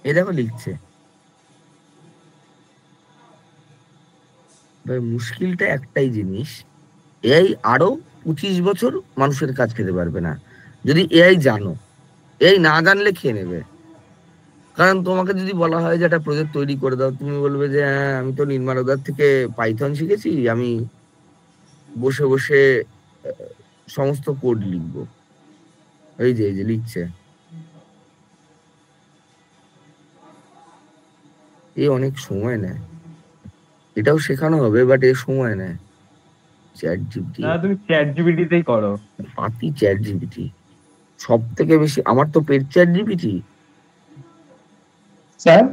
এ দেখো লিখছে। মুশকিলটা একটাই জিনিস, এআই আরো 25 বছর মানুষের কাজ খেতে পারবে না যদি এআই জানো। এআই না জানলে খেয়ে নেবে। কারণ তোমাকে যদি বলা হয় যে একটা প্রজেক্ট তৈরি করে দাও, তুমি বলবে যে হ্যাঁ আমি তো নির্মালদার থেকে পাইথন শিখেছি, আমি বসে বসে সমস্ত কোড লিখবো। এই যে লিখছে, এ অনেক সময় নেয়, এটাও শেখানো হবে বাট এ সময় নেয়। চ্যাট জিপিটি, না তুমি চ্যাট জিপিটিতেই করো। পাতি চ্যাট জিপিটি সব থেকে বেশি, আমার তো পেট চ্যাট জিপিটি। স্যার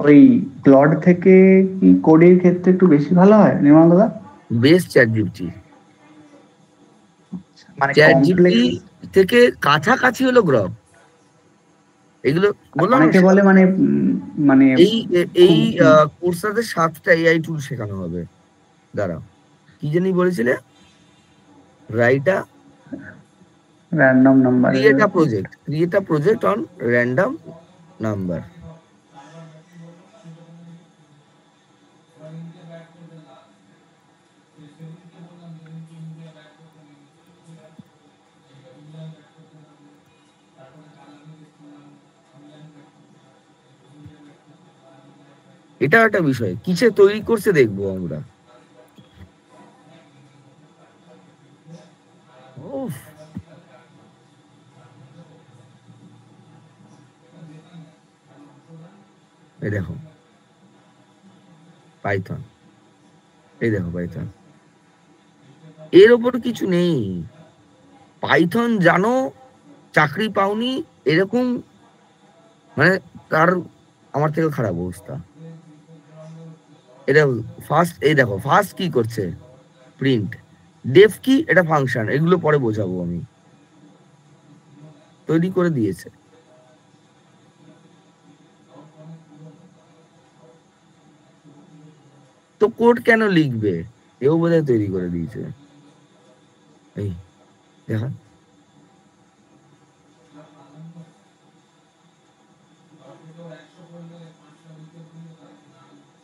ওই ক্লড থেকে কি কোডের ক্ষেত্রে একটু বেশি ভালো হয় নির্মল দাদা? Best chat GPT. মানে চ্যাট কমপ্লেক্স, জিপিটি থেকে কাছাকাছি হলো গ্রক। এগুলো বললাম অনেকে বলে মানে মানে এই কোর্সটাতে 7টা এআই টুল শেখানো হবে। দাঁড়াও, কি জানি বলেছিলে? Write a random number, create a project on random number. এটা একটা বিষয়, কিসে তৈরি করছে দেখবো আমরা। উফ, এই দেখো পাইথন, এই দেখো পাইথন, এর ওপর কিছু নেই। পাইথন জানো, চাকরি পাওনি এরকম, মানে তার আমার থেকে খারাপ অবস্থা। এটা ফার্স্ট, এই দেখো ফার্স্ট কি করছে, প্রিন্ট। ডেফ কি, এটা ফাংশন, এগুলো পরে বোঝাবো আমি। তৈরি করে দিয়েছে। তো কোড কেন লিখবে, এও বোধহয় তৈরি করে দিয়েছে। এই দেখা,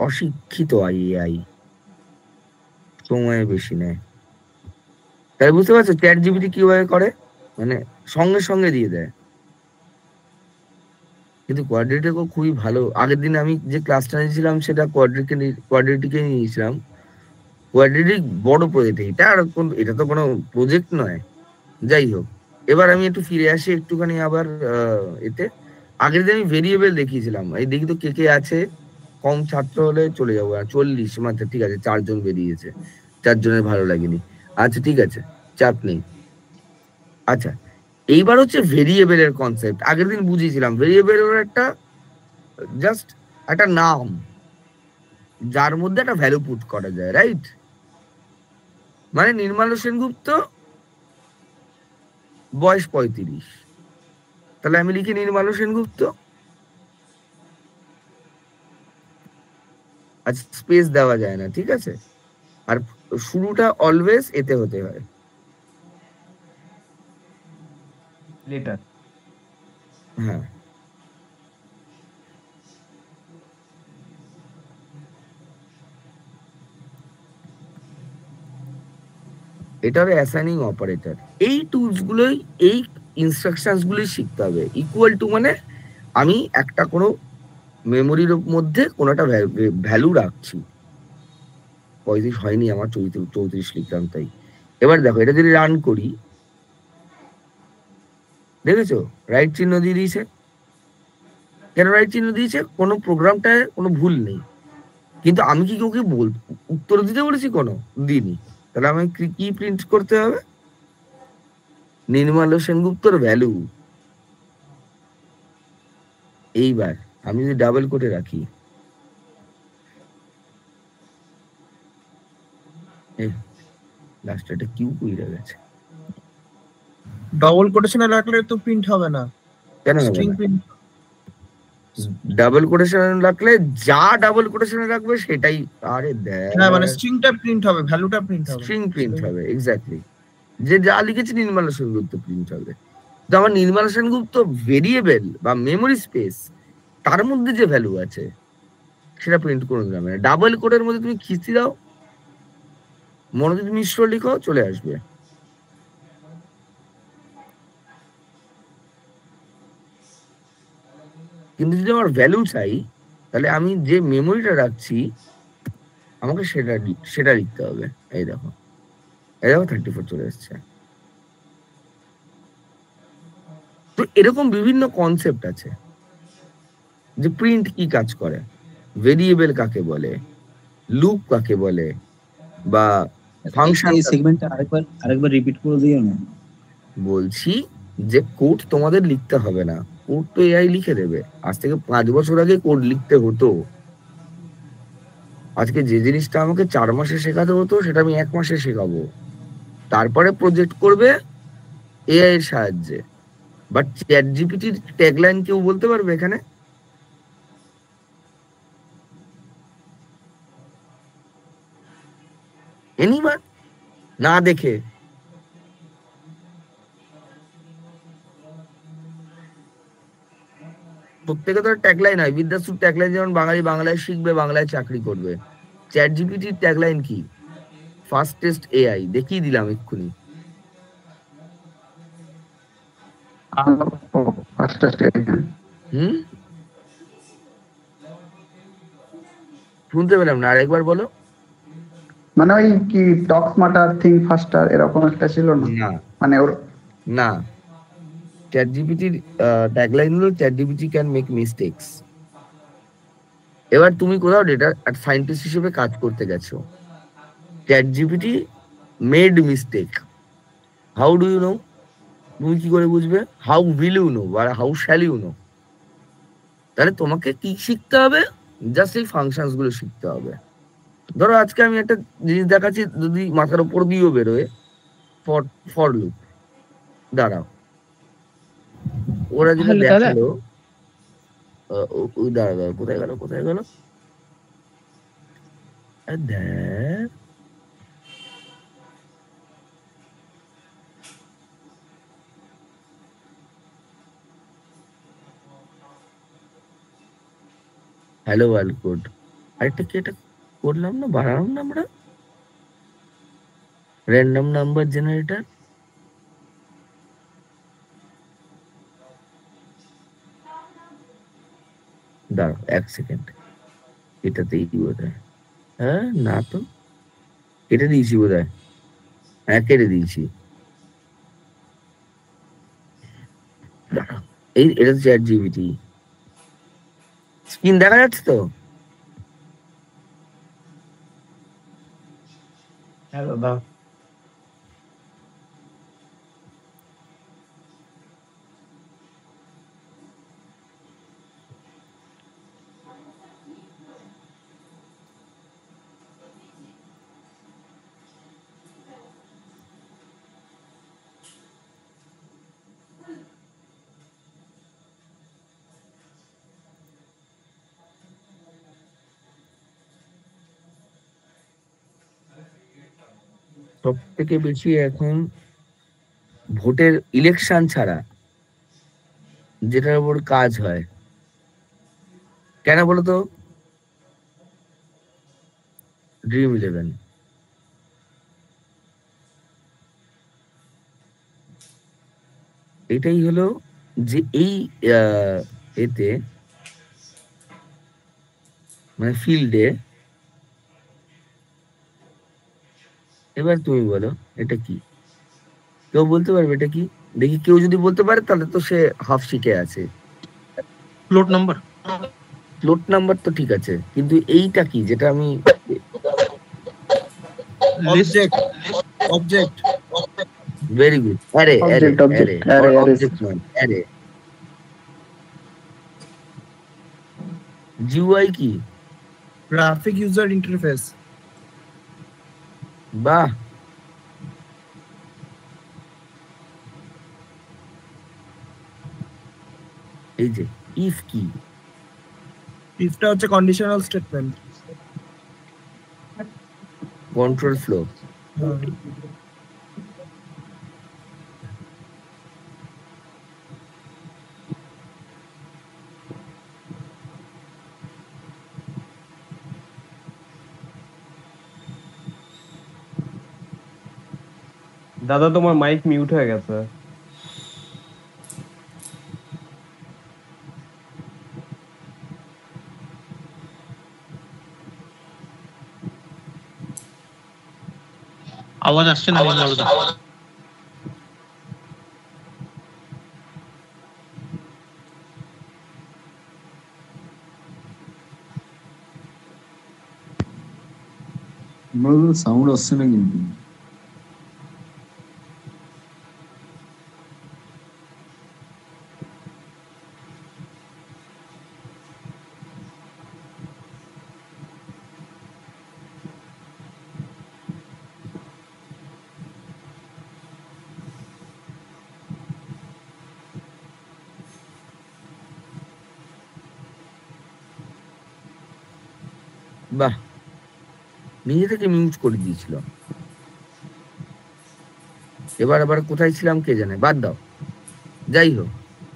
অশিক্ষিত আই সময় বেশি নেয়। তাই বুঝতে পারছো চ্যাট জিপিটি কিভাবে করে, মানে সঙ্গে সঙ্গে দিয়ে দেয়। কিন্তু কোয়াড্রেটিকও খুবই ভালো। আগের দিন আমি যে ক্লাসটা নিয়েছিলাম সেটা কোয়াড্রেটিকে নিয়েছিলাম। কোয়াড্রেটিক বড় প্রজেক্ট, এটা তো কোনো প্রজেক্ট নয়। যাই হোক, এবার আমি একটু ফিরে আসি একটুখানি আবার এতে। আগের দিন আমি ভেরিয়েবল দেখিয়েছিলাম, এই দেখি তো কে কে আছে। কম ছাত্র হলে চলে যাবো, 40 মাত্র, ঠিক আছে 4 জন বেরিয়েছে, 4 জনের ভালো লাগেনি। আচ্ছা ঠিক আছে, চাপ নেই। আচ্ছা, এইবার হচ্ছে ভেরিয়েবলের কনসেপ্ট। আগের দিন বুঝিয়েছিলাম ভেরিয়েবলের জাস্ট একটা নাম যার মধ্যে একটা ভ্যালু পুট করা যায়, রাইট? মানে নির্মল সেনগুপ্ত, বয়স 35, তাহলে আমি লিখি নির্মল সেনগুপ্ত। আচ্ছা, স্পেস দেওয়া যায় না, ঠিক আছে। আর শুরুটা অলওয়েজ এতে হতে হয়, লেটার। হ্যাঁ। এটা হলো অ্যাসাইনিং অপারেটর। এই টুলস গুলোই, এই ইনস্ট্রাকশনস গুলোই শিখতে হবে। ইকুয়াল টু মানে আমি একটা কোনো মেমোরির মধ্যে কোনো একটা ভ্যালু রাখছি। 35 হয়নি আমার, 34 লিখলাম তাই। এবার দেখো, এটা যদি রান করি, দেখেছো রাইট চিহ্ন দিয়ে দিয়েছে। কেন রাইট চিহ্ন দিয়েছে? কোনো প্রোগ্রামটায় কোনো ভুল নেই। কিন্তু আমি কি কাউকে উত্তর দিতে বলেছি? কোনো দিনই। তাহলে আমাকে কি প্রিন্ট করতে হবে? নির্মল সেনগুপ্তর ভ্যালু। এইবার আমি যদি ডাবল কোটে রাখি, লাস্টে একটা কিউ কইরা গেছে। ডবল কোটেশনে রাখলে তো প্রিন্ট হবে না, কেন হবে স্ট্রিং না? প্রিন্ট। ডাবল কোটেশন রাখলে যা ডাবল কোটেশনে রাখবে সেটাই। আরে দেখ, হ্যাঁ মানে স্ট্রিংটা প্রিন্ট হবে, ভ্যালুটা প্রিন্ট হবে, স্ট্রিং প্রিন্ট হবে, এক্স্যাক্টলি। যে যা লিখেছে নির্মল সেনগুপ্ত প্রিন্ট হবে। তো আমার নির্মল সেনগুপ্ত ভেরিয়েবল বা মেমোরি স্পেস, তার মধ্যে যে ভ্যালু আছে সেটা প্রিন্ট করে দিলাম। ডাবল কোডের মধ্যে তুমি খিস্তি দাও, মনোজিৎ মিশ্র লিখো, চলে আসবে। কিন্তু যদি আমার ভ্যালু চাই, তাহলে আমি যে মেমোরিটা রাখছি আমাকে সেটা লিখতে হবে। এই দেখো 34 চলে এসছে। এরকম বিভিন্ন কনসেপ্ট আছে যে প্রিন্ট কি কাজ করে, ভেরিয়েবল কাকে বলে, লুপ কাকে বলে, বা ফাংশন। এই সেগমেন্টটা আরেকবার রিপিট করে দিও না। বলছি যে কোড তোমাদের লিখতে হবে না, কোড তো এআই লিখে দেবে। আজ থেকে 5 বছর আগে কোড লিখতে হতো। আজকে যে জিনিসটা আমাকে 4 মাসে শেখাতে হতো সেটা আমি 1 মাসে শেখাবো। তারপরে প্রজেক্ট করবে এআই এর সাহায্যে। বাট চ্যাট জিপিটির ট্যাগলাইন কেউ বলতে পারবে এখানে? এনিওয়ান? না দেখে প্রত্যেকে তো ট্যাগলাইন হয়। বিদ্যাসুর ট্যাগলাইন যেমন বাঙালি বাংলায় শিখবে, বাংলায় চাকরি করবে। চ্যাট জিপিটির ট্যাগলাইন কি? Fastest AI. দেখিয়ে দিলাম এক্ষুনি। হুম, শুনতে পেলাম না, আরেকবার বলো। মানে ওই কি টক স্মার্টার থিঙ্ক ফাস্টার এরকম একটা ছিল না? না মানে ওর না, চ্যাট জিপিটির ট্যাগলাইন হলো ChatGPT can make mistakes. এবার তুমি কোথাও ডেটা সায়েন্টিস্ট হিসেবে কাজ করতে গেছো, ChatGPT made mistake, how do you know? তুমি কি করে বুঝবে? হাউ উইল ইউ নো বা হাউ শ্যাল ইউ নো? তাহলে তোমাকে কি শিখতে হবে? জাস্ট এই ফাংশনস গুলো শিখতে হবে। ধরো আজকে আমি একটা জিনিস দেখাচ্ছি, যদি মাথার উপর দিয়েও বেরোয়, ফর লুপ। দাঁড়াও, ওরা যেটা দেখালো, দাঁড়া, কোথায় গেল? Hello world code. আরেকটা কি এটা করলাম না, বাড়ালাম না আমরা? Random number generator. দাঁড়াও 1 সেকেন্ড, এটাতেই বোধ হয়। হ্যাঁ না তো, কেটে দিয়েছি বোধ হয়। হ্যাঁ কেটে দিয়েছি। দাঁড়াও, এটা তো চ্যাট জিপিটি। স্ক্রিন দেখা যাচ্ছে তো? হ্যাঁ দাদা। সব থেকে বেশি এখন ভোটের ইলেকশন ছাড়া যেটার উপর কাজ হয়, কেন বলো তো? Dream11। এটাই হলো যে এই এতে মানে ফিল্ডে। এবার তুমি বলো এটা কি? কেউ বলতে পারবে এটা কি? দেখি, কেউ যদি বলতে পারে তাহলে তো সে হাফ শিখে আছে। Float number. ফ্লোট নাম্বার তো ঠিক আছে, কিন্তু এইটা কি যেটা আমি object. Very good, array object নয়, অ্যারে। জিইউআই কি? Graphic user interface. বাহ, এই যে ইফ কি? ইফটা হচ্ছে কন্ডিশনাল স্টেটমেন্ট। Control flow. দাদা তোমার মাইক মিউট হয়ে গেছে। আওয়াজ আসছে না? সাউন্ড আসছে না কিন্তু। বাহ, নিজে থেকে মিউট করে দিয়েছিল। এবার আবার কোথায় ছিলাম কে জানে, বাদ দাও। যাই হোক,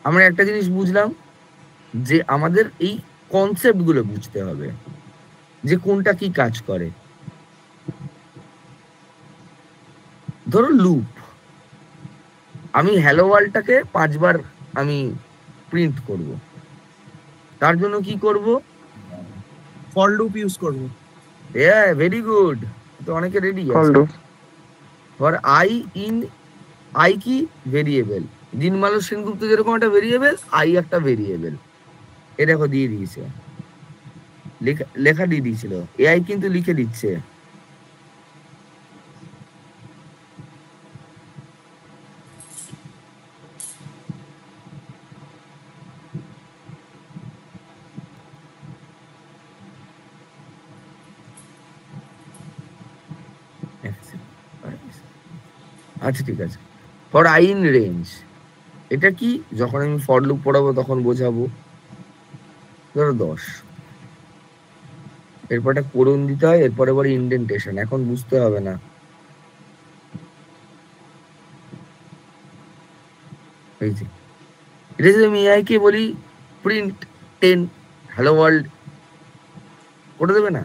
আমরা একটা জিনিস বুঝলাম যে আমাদের এই কনসেপ্ট গুলো বুঝতে হবে যে কোনটা কি কাজ করে। ধরো লুপ, আমি হ্যালো ওয়ার্ল্ডটাকে 5 বার আমি প্রিন্ট করব, তার জন্য কি করব? ফর লুপ ইউজ করব। ভেরি গুড, তো অনেকে রেডি ফর আছে। লুপ ফর আই কি ভেরিয়েবল, দিনমালো সেনগুপ্ত যেরকম একটা ভেরিয়েবল, আই একটা ভেরিয়েবল। এ দেখো দিয়ে দিয়েছে, লেখা দিয়ে দিয়েছিল, এআই কিন্তু লিখে দিচ্ছে। আচ্ছা ঠিক আছে, ফর আই ইন রেঞ্জ, এটা কি? যখন আমি ফর লুপ পড়াবো তখন বোঝাবো। ধরো 10, এরপর একটা কোলন দিতে হয়, এরপরে বলে ইন্ডেন্টেশন, এখন বুঝতে হবে না। এই যে এটা যদি আমি এআই কে বলি প্রিন্ট 10 হ্যালো ওয়ার্ল্ড, করে দেবে না?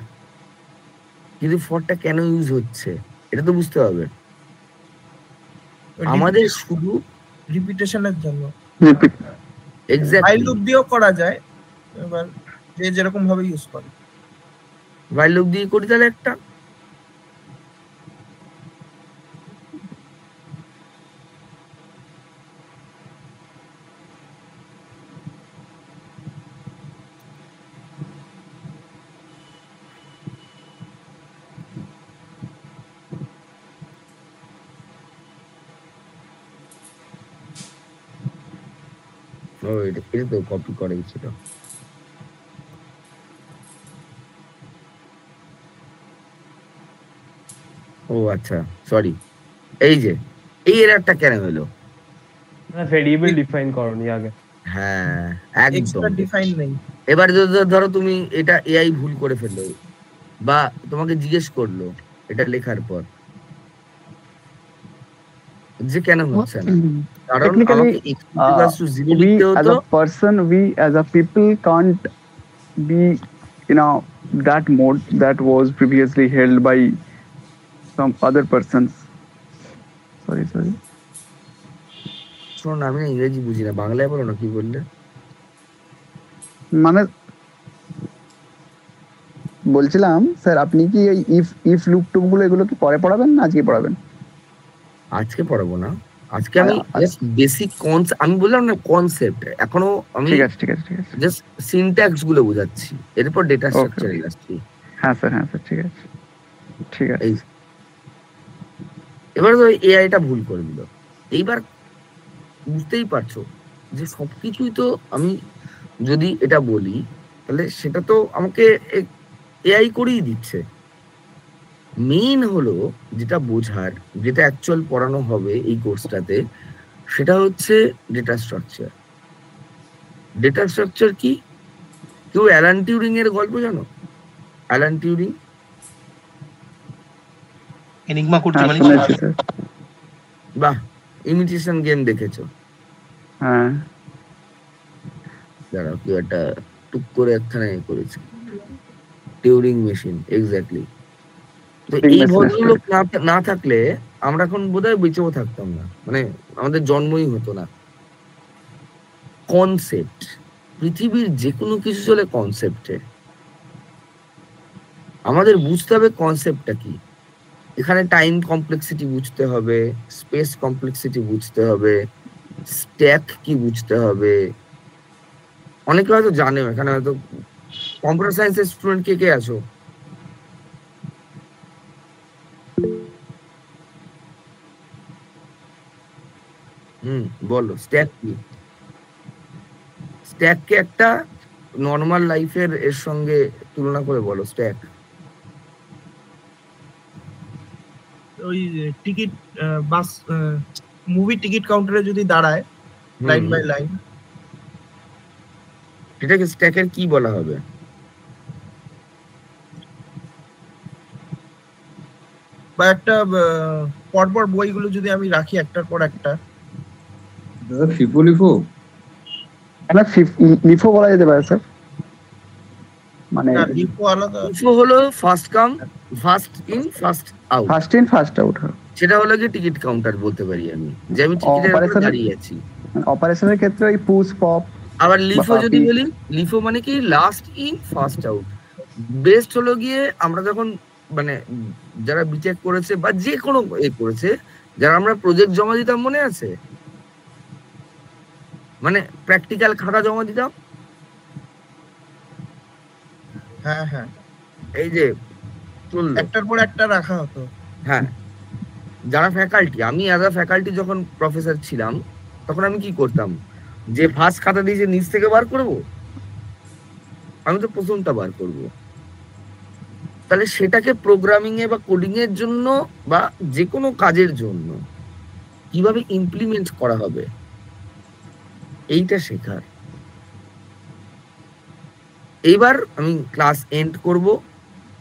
কিন্তু ফরটা কেন ইউজ হচ্ছে এটা তো বুঝতে হবে আমাদের। শুধু রিপিটেশনের জন্য এক্স্যাক্টলি ফাইল লুপ দিয়েও করা যায়, এবার যে যেরকম ভাবে ইউজ করে। ভাইল লুপ দিয়ে করি তাহলে একটা। ও এটা তো কপি করাই ছিল। ও আচ্ছা সরি, এই যে এই এররটা কেন হলো? ভেরিয়েবল ডিফাইন করনি আগে। হ্যাঁ এক্সট্রা একদম। ডিফাইন নেই। এবার ধরো তুমি এটা এআই ভুল করে ফেললো বা তোমাকে জিজ্ঞেস করলো এটা লেখার পর যে কেন হচ্ছে না, কারণ Technically, আমাকে x equals to 0 we লিখতে as হতো। a person, we as a people can't be that mode that was previously held by some other persons. Sorry. শোনো না, আমি না ইংরেজি বুঝি না, বাংলায় বলো না কি বললে। মানে বলছিলাম স্যার, আপনি কি এই ইফ লুপ টুপ গুলো এগুলো কি পরে পড়াবেন না আজকে পড়াবেন? আজকে পড়াবো না, আজকে আমি জাস্ট বেসিক আমি বললাম না কনসেপ্ট, এখনো আমি ঠিক আছে জাস্ট সিনট্যাক্স গুলো বোঝাচ্ছি, এরপর ডেটা স্ট্রাকচারে যাচ্ছি। হ্যাঁ স্যার ঠিক আছে। এবার তো এআইটা ভুল করে দিল। এইবার বুঝতেই পারছো যে সবকিছুই তো আমি যদি এটা বলি তাহলে সেটা তো আমাকে এআই করেই দিচ্ছে। মেইন হলো যেটা বোঝার, যেটা অ্যাকচুয়াল পড়ানো হবে এই কোর্সটাতে, সেটা হচ্ছে ডেটা স্ট্রাকচার। ডেটা স্ট্রাকচার কি? কেউ অ্যালান টিউরিং এর গল্প জানো? অ্যালান টিউরিং এনিগমা করতে মানে বাহ, ইমিটেশন গেম দেখেছো? হ্যাঁ, যারা কেউ একটা টুক করে একখানে করেছে, টিউরিং মেশিন, এক্স্যাক্টলি। তো এই ভদ্রলোক না থাকলে আমরা এখন বোধহয় বেঁচেও থাকতাম না, মানে আমাদের জন্মই হতো না। কনসেপ্ট, পৃথিবীর যে কোনো কিছু চলে কনসেপ্টে। আমাদের বুঝতে হবে কনসেপ্টটা কি। এখানে টাইম কমপ্লেক্সিটি বুঝতে হবে, স্পেস কমপ্লেক্সিটি বুঝতে হবে, স্ট্যাক কি বুঝতে হবে। অনেকে হয়তো জানে, এখানে হয়তো কম্পিউটার সায়েন্সের স্টুডেন্ট কে আছো? বলো স্ট্যাক কি? স্ট্যাককে একটা নর্মাল লাইফের এর সঙ্গে তুলনা করে বলো স্ট্যাক। ওই টিকিট বাস মুভি টিকিট কাউন্টারে যদি দাঁড়ায় লাইন বাই লাইন, এটাকে স্ট্যাকের কি বলা হবে? বা একটা পরপর বইগুলো যদি আমি রাখি একটার পর একটা, ফিফো লিফো না লিফো বলা যেতে পারে স্যার, মানে না লিফো আলাদা। লিফো হলো first come first in first out, first in first out. সেটা হলো কি টিকিট কাউন্টার বলতে পারি আমি, যে আমি টিকিটের উপর Operation- দাঁড়িয়ে আছি। অপারেশনের ক্ষেত্রে ওই পুশ পপ। আবার লিফো বা যদি পাপি। বলি, লিফো মানে কি last in first out. Best হলো গিয়ে আমরা যখন মানে যারা বিটেক করেছে বা যে কোনো এ করেছে, যারা আমরা প্রজেক্ট জমা দিতাম মনে আছে, মানে প্র্যাকটিক্যাল খাতা জমা দিতাম, হ্যাঁ হ্যাঁ, এই যে চললো একটার পর একটা রাখা হতো। হ্যাঁ, যারা ফ্যাকাল্টি, আমি অ্যাজ আ ফ্যাকাল্টি যখন প্রফেসর ছিলাম তখন আমি কি করতাম, যে ফার্স্ট খাতা দিয়েছে নিচ থেকে বার করব, আমি তো প্রথমটা বার করব। তাহলে সেটাকে প্রোগ্রামিং এ বা কোডিং এর জন্য বা যে কোনো কাজের জন্য কিভাবে ইমপ্লিমেন্ট করা হবে এইটা শেখার। এইবার আমি ক্লাস এন্ড করব,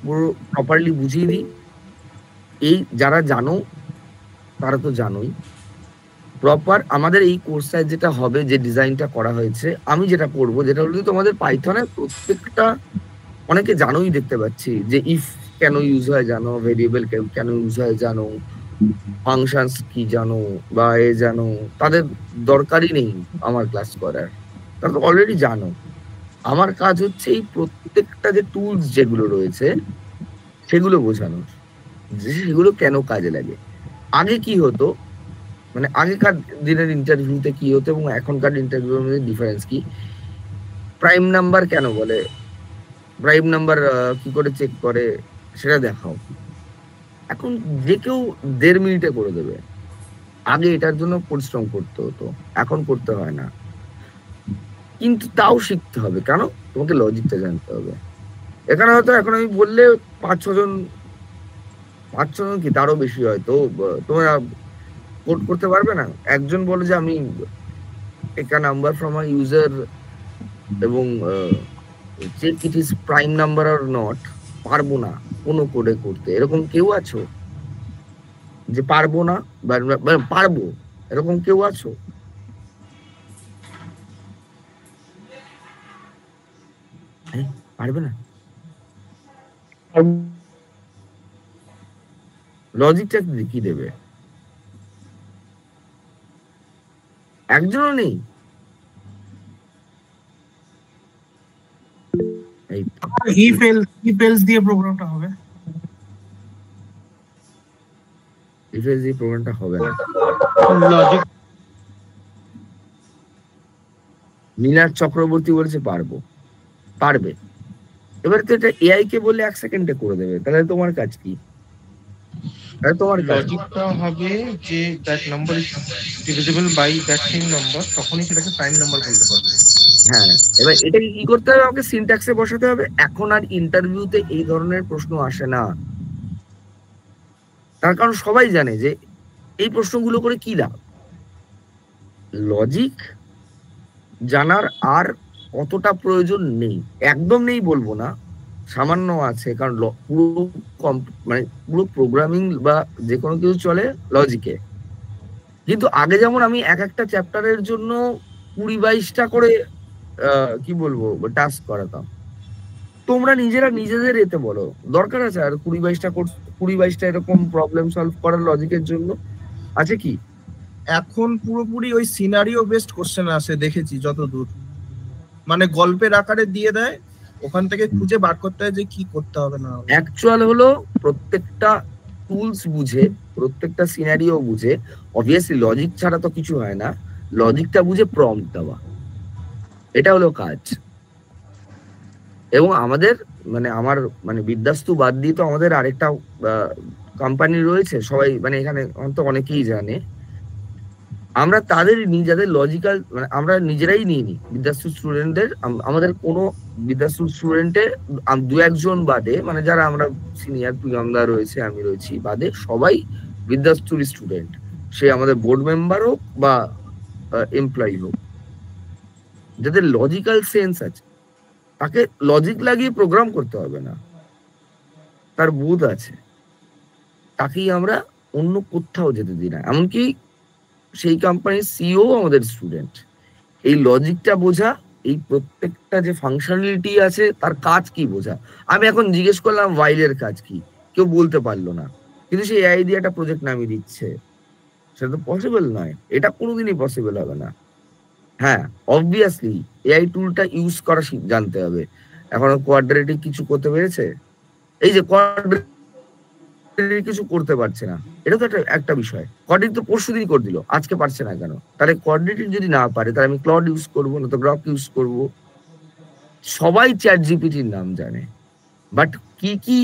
পুরো প্রপারলি বুঝিয়ে দিই। এই যারা জানো তারা তো জানোই, প্রপার আমাদের এই কোর্সটা যেটা হবে, যে ডিজাইনটা করা হয়েছে, আমি যেটা করব, যেটা হলো তোমাদের পাইথনের প্রত্যেকটা, অনেকে জানোই দেখতে পাচ্ছি, যে ইফ কেন ইউজ হয় জানো, ভেরিয়েবল কেন ইউজ হয় জানো, ফাংশনস কি জানো, বা এ জানো, তাদের দরকারই নেই আমার ক্লাস করার, তারা তো অলরেডি জানো। আমার কাজ হচ্ছে এই প্রত্যেকটা যে টুলস যেগুলো রয়েছে সেগুলো বোঝানোর, যে সেগুলো কেন কাজে লাগে। আগে কি হতো, মানে আগেকার দিনের ইন্টারভিউতে কি হতো এবং এখনকার ইন্টারভিউর মধ্যে ডিফারেন্স কি? প্রাইম নাম্বার কেন বলে, প্রাইম নাম্বার কি করে চেক করে সেটা দেখাও। এখন যে কেউ 1.5 মিনিটে করে দেবে। আগে এটার জন্য পরিশ্রম করতে হতো, এখন করতে হয় না, কিন্তু তাও শিখতে হবে। কেন? তোমাকে লজিকটা জানতে হবে। এখানে হয়তো এখন আমি বললে 5-6 জন কি তারও বেশি হয়তো তোমরা কোড করতে পারবে না। একজন বলে যে আমি take a number from a user এবং check it is prime number or not, পারবো না কোনো কোডে করতে, এরকম কেউ আছো? যে পারবো না বা পারবো, এরকম কেউ আছো? পারবে না, লজিকটা কি দেবে? একজনও নেই। এই হি ফেলস দিয়ে প্রোগ্রামটা হবে, ডিফেন্স এই প্রোগ্রামটা হবে না। লজিক নীলার চক্রবর্তী বলেছে পারবো, পারবে। এবার তো এটা এআই কে বললে 1 সেকেন্ডে করে দেবে, তাহলে তোমার কাজ কি? তাহলে তোমার কাজ লজিকটা হবে যে that number is divisible by that same number, তখনই সেটাকে প্রাইম নাম্বার বলতে পারবে। হ্যাঁ, এবার এটা কি করতে হবে? আমাকে সিনট্যাক্সে বসাতে হবে। এখন আর ইন্টারভিউতে এই ধরনের প্রশ্ন আসে না, তার কারণ সবাই জানে যে এই প্রশ্নগুলো করে কি লাভ। লজিক জানার আর অতটা প্রয়োজন নেই, একদম নেই বলবো না, সামান্য আছে। কারণ পুরো মানে পুরো প্রোগ্রামিং বা যে কোনো কিছু চলে লজিকে। কিন্তু আগে যেমন আমি একটা চ্যাপ্টারের জন্য 20-22টা করে কি বলবো টাস্ক করাতাম, তোমরা নিজেদের এতে বলো, দরকার আছে আর 20-22টা এরকম প্রবলেম সলভ করার লজিকের জন্য? আছে কি? এখন পুরোপুরি ওই সিনারিও বেসড কোশ্চেন আসে দেখেছি যতদূর, মানে গল্পের আকারে দিয়ে দেয়, ওখান থেকে খুঁজে বার করতে হয় যে কি করতে হবে না হবে। অ্যাকচুয়াল হলো প্রত্যেকটা টুলস বুঝে, প্রত্যেকটা সিনারিও বুঝে, অবভিয়াসলি লজিক ছাড়া তো কিছু হয় না, লজিকটা বুঝে প্রম্পট দেওয়া, এটা হলো কাজ। এবং আমাদের আমার বিদ্যাস্তু বাদ দিয়ে তো আমাদের আরেকটা কোম্পানি রয়েছে, সবাই এখানে অন্তত অনেকেই জানে, আমরা তাদেরই নিই যাদের লজিক্যাল, মানে আমরা নিজেরাই নিয়ে নিই বিদ্যাশ্রী স্টুডেন্টদের। আমাদের কোনো বিদ্যাশ্রী স্টুডেন্টের দু একজন বাদে, মানে যারা আমরা সিনিয়র, প্রিয়মদা রয়েছে, আমি রয়েছি বাদে, সবাই বিদ্যাশ্রী স্টুডেন্ট। সে আমাদের বোর্ড মেম্বার হোক বা এমপ্লয়ি হোক, যাদের লজিক্যাল সেন্স আছে, তাকে লজিক লাগিয়ে প্রোগ্রাম করতে হবে না, তার বোধ আছে, তাকেই আমরা অন্য কোথাও যেতে দিই না। এমনকি সেই কোম্পানির সিইও আমাদের স্টুডেন্ট। এই লজিকটা বোঝা, এই প্রত্যেকটা যে ফাংশনালিটি আছে তার কাজ কি বোঝা। আমি এখন জিজ্ঞেস করলাম ওয়াইলের কাজ কি, কেউ বলতে পারলো না, কিন্তু সেই এআই দিয়ে একটা প্রজেক্ট নামিয়ে দিচ্ছে, সেটা তো পসিবল নয়, এটা কোনোদিনই পসিবল হবে না। হ্যাঁ, অবভিয়াসলি এআই টুলটা ইউজ করা জানতে হবে। এখনো কোয়াড্রেটিক কিছু করতে পেরেছে? এই যে কোয়াড্রেটিক কিছু করতে পারছে না, এটা তো একটা বিষয়। কোয়াড্রেটিক তো পরশু দিনই করে দিল, আজকে পারছে না কেন? তাহলে কোয়াড্রেটিক যদি না পারে, তাহলে আমি ক্লড ইউজ করবো, না তো গ্রক ইউজ করবো। সবাই চ্যাট জিপিটির নাম জানে, বাট কি কি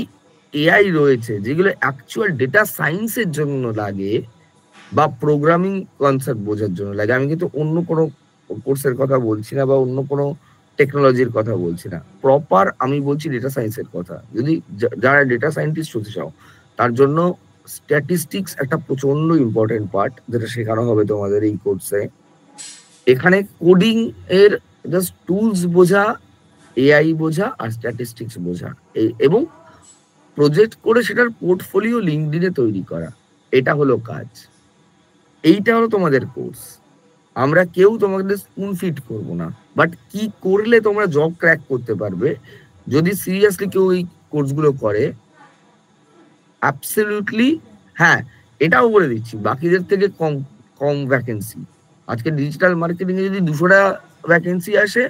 এআই রয়েছে যেগুলো অ্যাকচুয়াল ডেটা সায়েন্সের জন্য লাগে বা প্রোগ্রামিং কনসেপ্ট বোঝার জন্য লাগে। আমি কিন্তু অন্য কোনো কোর্সের কথা বলছি না বা অন্য কোনো টেকনোলজির কথা বলছি না, প্রপার আমি বলছি ডেটা সায়েন্সের কথা। যদি যারা ডেটা সায়েন্টিস্ট হতে চাও, তার জন্য স্ট্যাটিস্টিক্স একটা প্রচন্ড ইম্পর্টেন্ট পার্ট, যেটা শেখানো হবে তোমাদের এই কোর্সে। এখানে কোডিং এর জাস্ট টুলস বোঝা, এআই বোঝা আর স্ট্যাটিস্টিক্স বোঝা, এবং প্রজেক্ট করে সেটার পোর্টফোলিও লিঙ্কডইনে তৈরি করা, এটা হলো কাজ। এইটা হলো তোমাদের কোর্স। আমরা কেউ তোমাদের স্পুন ফিট করবো না, বাট কি করলে তোমরা জব ক্র্যাক করতে পারবে, যদি সিরিয়াসলি কেউ এই কোর্সগুলো করে, অ্যাবসলিউটলি। হ্যাঁ, এটাও বলে দিচ্ছি, বাকিদের থেকে কম কম ভ্যাকেন্সি। আজকে ডিজিটাল মার্কেটিং এ যদি 200টা ভ্যাকেন্সি আসে,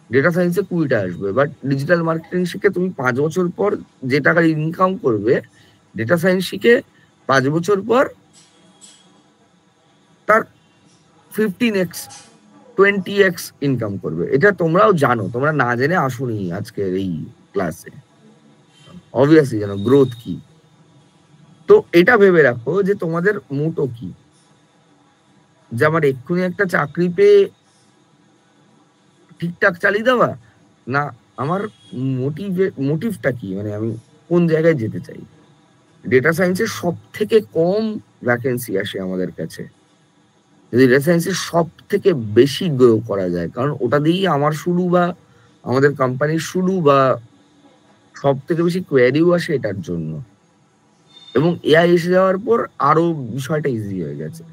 ডেটা সায়েন্সে 20টা আসবে। বাট ডিজিটাল মার্কেটিং শিখে তুমি 5 বছর পর যে টাকা ইনকাম করবে, ডেটা সায়েন্স শিখে 5 বছর পর তার 15x 20x ইনকাম করবে। এটা তোমরাও জানো, তোমরা না জেনে আসুনি আজকের এই ক্লাসে। অবভিয়াসলি জানো গ্রোথ কি। তো এটা ভেবে রাখো যে তোমাদের মোটো কি, যে আমার এক্ষুনি একটা চাকরি পেয়ে ঠিকঠাক চালিয়ে দেওয়া, না আমার মোটিভটা কি, মানে আমি কোন জায়গায় যেতে চাই। ডেটা সায়েন্সের সব থেকে কম ভ্যাকেন্সি আসে আমাদের কাছে, যদি ডেটা সায়েন্সের সব থেকে বেশি গ্রো করা যায়, কারণ ওটা দিয়েই আমার শুরু বা আমাদের কোম্পানির শুরু, বা সব থেকে বেশি কোয়ারিও আসে এটার জন্য। এবং এআই এসে যাওয়ার পর আরো বিষয়টা ইজি হয়ে গেছে।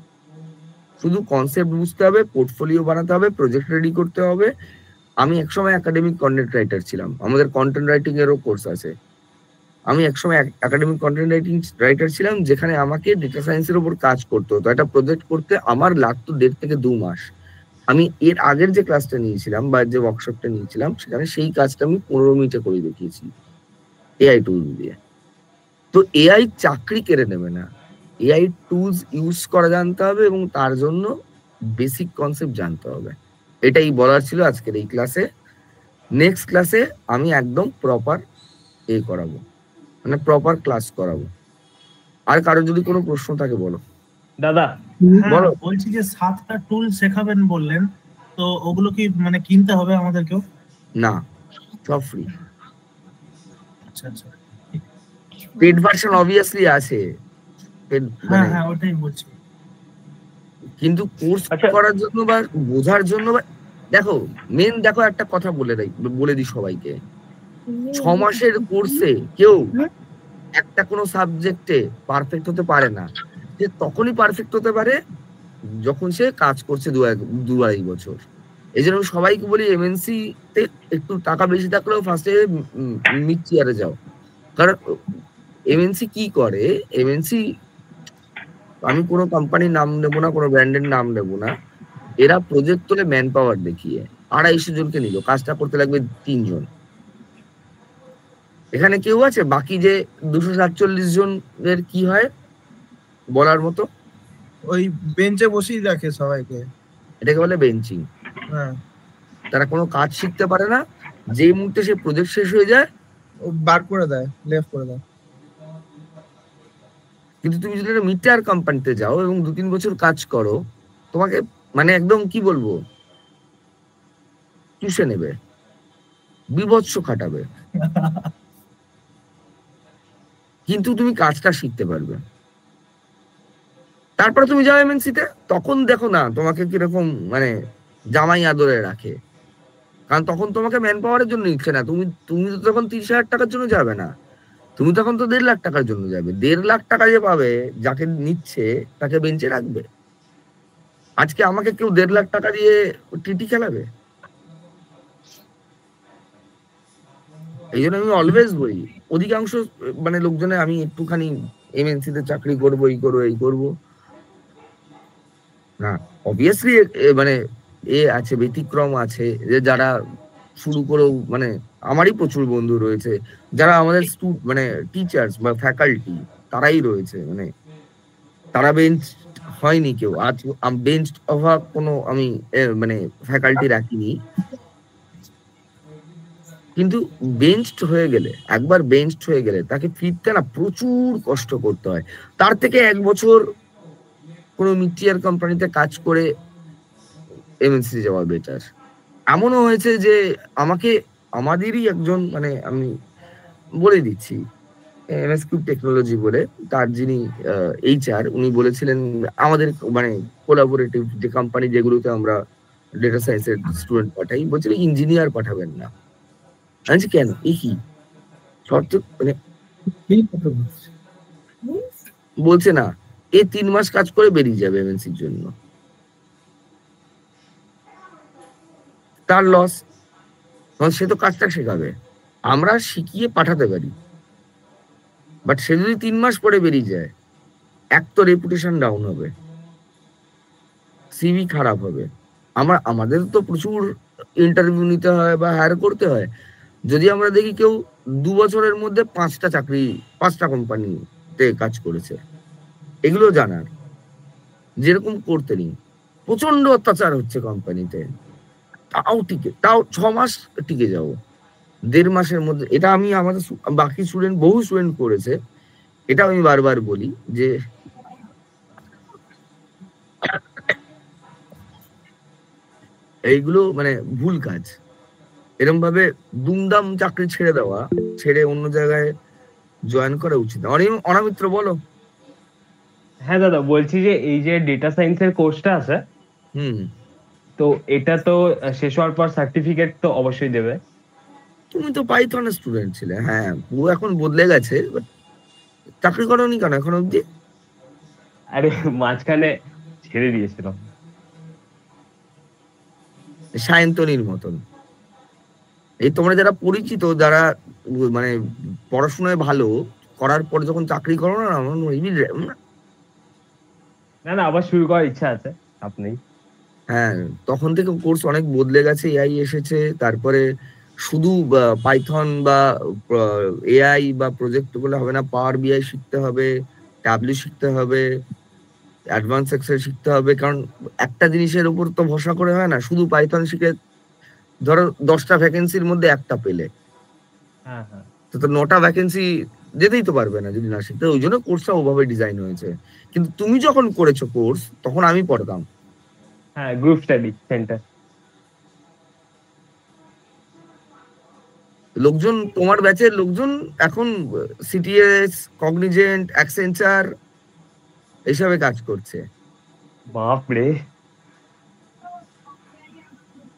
শুধু কনসেপ্ট বুঝতে হবে, পোর্টফোলিও বানাতে হবে, প্রজেক্ট রেডি করতে হবে। আমি একসময় একাডেমিক কন্টেন্ট রাইটার ছিলাম, আমাদের কন্টেন্ট রাইটিং এরও কোর্স আছে। আমি একসময় একাডেমিক কন্টেন্ট রাইটার ছিলাম, যেখানে আমাকে ডেটা সায়েন্সের উপর কাজ করতে হতো। একটা প্রজেক্ট করতে আমার লাগতো 1.5 থেকে 2 মাস। আমি এর আগের যে ক্লাসটা নিয়েছিলাম বা যে ওয়ার্কশপটা নিয়েছিলাম, সেখানে সেই কাজটা আমি 15 মিনিটে করে দেখিয়েছি এআই টুল দিয়ে। তো এআই চাকরি কেড়ে নেবে না, এআই টুলস ইউজ করা জানতে হবে এবং তার জন্য বেসিক কনসেপ্ট জানতে হবে। এটাই বলার ছিল আজকের এই ক্লাসে। নেক্সট ক্লাসে আমি একদম প্রপার করাবো, মানে প্রপার ক্লাস করাবো। আর কারো যদি কোনো প্রশ্ন থাকে বলো। দাদা বলো। বলছি যে 7টা টুল শেখাবেন বললেন, তো ওগুলো কি মানে কিনতে হবে আমাদেরকেও? না, সব ফ্রি। আচ্ছা আচ্ছা, পেড ভার্সন অবভিয়াসলি আছে, হ্যাঁ ওটাই বলছি। কিন্তু কোর্স করার জন্য বা বোঝার জন্য, দেখো মেন দেখো একটা কথা বলে দিই সবাইকে, 6 মাসের কোর্সে কেউ একটা কোনো সাবজেক্টে পারফেক্ট হতে পারে না। সে তখনই পারফেক্ট হতে পারে যখন সে কাজ করছে 2-2.5 বছর। এই জন্য সবাইকে বলি এমএনসি তে একটু টাকা বেশি থাকলেও ফার্স্টে মিড চেয়ারে যাও। কারণ এমএনসি কি করে, এমএনসি, আমি কোনো কোম্পানির নাম নেবো না, কোনো ব্র্যান্ডের নাম নেবো না, এরা প্রজেক্ট তোলে ম্যান পাওয়ার দেখিয়ে 250 জনকে নিল, কাজটা করতে লাগবে 3 জন। এখানে কেউ আছে বাকি যে 247 জনের কি হয় বলার মতো? ওই বেঞ্চে বসেই রাখে সবাইকে, এটাকে বলে বেঞ্চিং। হ্যাঁ, তারা কোনো কাজ শিখতে পারে না, যেই মুহূর্তে সে প্রজেক্ট শেষ হয়ে যায় ও বার করে দেয়, লেফট করে দেয়। কিন্তু তুমি যদি একটা মিড টায়ার কোম্পানিতে যাও এবং 2-3 বছর কাজ করো, তোমাকে মানে একদম কি বলবো, চুষে নেবে, বিভৎস খাটাবে, কিন্তু তুমি কাজটা শিখতে পারবে। তারপরে তুমি যাও এমএনসিতে, তখন দেখো না তোমাকে কিরকম মানে জামাই আদরে রাখে, কারণ তখন তোমাকে ম্যান পাওয়ারের জন্য নিচ্ছে না। তুমি তুমি তো তখন 30,000 টাকার জন্য যাবে না, তুমি তখন তো 1.5 লাখ টাকার জন্য যাবে। 1.5 লাখ টাকা যে পাবে, যাকে নিচ্ছে তাকে বেঞ্চে রাখবে। আজকে আমাকে কেউ 1.5 লাখ টাকা দিয়ে টিটি খেলাবে? এই জন্য আমি অলওয়েজ বলি, অধিকাংশ মানে লোকজনে আমি একটুখানি এমএনসি তে চাকরি করবো, এই করবো না। অবভিয়াসলি মানে আছে, ব্যতিক্রম আছে, যে যারা শুরু করেও মানে আমারই প্রচুর বন্ধু রয়েছে যারা আমাদের মানে টিচার্স বা ফ্যাকাল্টি, তারাই রয়েছে, মানে তারা বেঞ্চ হয়নি কেউ আজ। বেঞ্চ হওয়া কোনো আমি মানে ফ্যাকাল্টি রাখিনি, কিন্তু বেঞ্চড হয়ে গেলে, একবার বেঞ্চড হয়ে গেলে তাকে ফিরতে না প্রচুর কষ্ট করতে হয়। তার থেকে 1 বছর কোনো মিড-টিয়ার কোম্পানিতে কাজ করে এমএনসি যাওয়া বেটার। এমনও হয়েছে যে আমাদেরই একজন, মানে আমি বলে দিচ্ছি, এমএস কিউব টেকনোলজি বলে, তার যিনি এইচআর, উনি বলেছিলেন আমাদের মানে কোলাবোরেটিভ যে কোম্পানি যেগুলোতে আমরা ডেটা সায়েন্সের স্টুডেন্ট পাঠাই, বলছিলেন ইঞ্জিনিয়ার পাঠাবেন না। আমি কেন, এই কি শর্ত, মানে বলছে না, 3 মাস কাজ করে বেরিয়ে যাবে এমএনসির জন্য, তার লস, কারণ সে তো কাজটা শেখাবে, আমরা শিখিয়ে পাঠাতে পারি, বাট সে যদি 3 মাস পরে বেরিয়ে যায়, এক তো রেপুটেশন ডাউন হবে, সিভি খারাপ হবে। আমাদের তো প্রচুর ইন্টারভিউ নিতে হয় বা হায়ার করতে হয়। যদি আমরা দেখি কেউ 2 বছরের মধ্যে 5টা কোম্পানিতে কাজ করেছে, এগুলো জানার, যেরকম করতে নেই, প্রচন্ড অত্যাচার হচ্ছে কোম্পানিতে, তাও 6 মাস টিকে যাও, 1.5 মাসের মধ্যে। এটা আমি আমাদের বাকি স্টুডেন্ট, বহু স্টুডেন্ট করেছে, এটা আমি বারবার বলি যে এইগুলো মানে ভুল কাজ। এরকম ভাবে দুমদাম চাকরি ছেড়ে দেওয়া, ছেড়ে অন্য জায়গায় জয়েন করা উচিত। অনামিত্র বলো। হ্যাঁ দাদা, বলছি যে এই যে ডেটা সায়েন্সের কোর্সটা আছে, তো এটা তো শেষ হওয়ার পর সার্টিফিকেট তো অবশ্যই দেবে। তুমি তো পাইথনের স্টুডেন্ট ছিলে, হ্যাঁ, পুরো এখন বদলে গেছে, চাকরি করোনি কেন এখন অব্দি? আরে মাঝখানে ছেড়ে দিয়েছিলাম। সায়ন্তনীর মতন। এই তোমরা যারা পরিচিত, যারা মানে পড়াশোনায় ভালো, করার পর যখন চাকরি করো না, না আবার শুরু করার ইচ্ছা আছে, আপনি। হ্যাঁ, তখন থেকে কোর্স অনেক বদলে গেছে, এআই এসেছে, তারপরে শুধু পাইথন বা এআই বা প্রজেক্ট গুলো হবে না, পাওয়ার বিআই শিখতে হবে, ট্যাবলু শিখতে হবে, অ্যাডভান্স এক্সেল শিখতে হবে, কারণ একটা জিনিসের উপর তো ভরসা করে হয় না। শুধু পাইথন শিখে ধরো 10টা ভ্যাকেন্সির মধ্যে একটা পেলে, তো 9টা ভ্যাকেন্সি যেতেই তো পারবে না যদি না শিখতে। ওই জন্য কোর্সটা ওভাবে ডিজাইন হয়েছে। কিন্তু তুমি যখন করেছো কোর্স, তখন আমি পড়তাম, হ্যাঁ, গ্রুপ স্টাডি সেন্টার। লোকজন, তোমার ব্যাচের লোকজন এখন সিটিএস, কগনিজেন্ট, অ্যাকসেঞ্চার এইসবে কাজ করছে। বাপরে,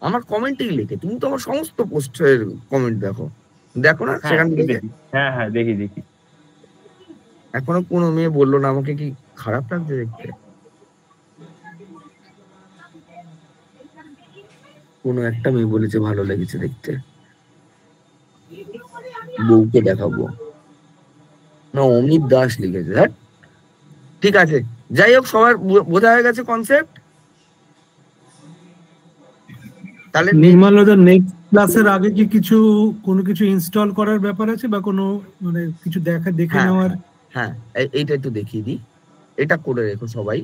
আমার কমেন্টেই লিখে, তুমি তো আমার সমস্ত পোস্টের কমেন্ট দেখো না সেখান থেকে? হ্যাঁ দেখি। এখনো কোনো মেয়ে বললো না আমাকে কি খারাপ লাগছে দেখতে? কোনো একটা মেয়ে বলেছে ভালো লেগেছে দেখতে, বউকে দেখাবো না? অমিত দাস লিখেছে। হ্যাঁ ঠিক আছে, যাই হোক, সবার বোঝা হয়ে গেছে কনসেপ্ট। তাহলে নির্মলদা, নেক্সট ক্লাসের আগে কি কোনো কিছু ইনস্টল করার ব্যাপার আছে, বা কোনো মানে কিছু দেখে নেওয়ার? হ্যাঁ, এইটা একটু দেখিয়ে দিই, এটা করে রেখো সবাই।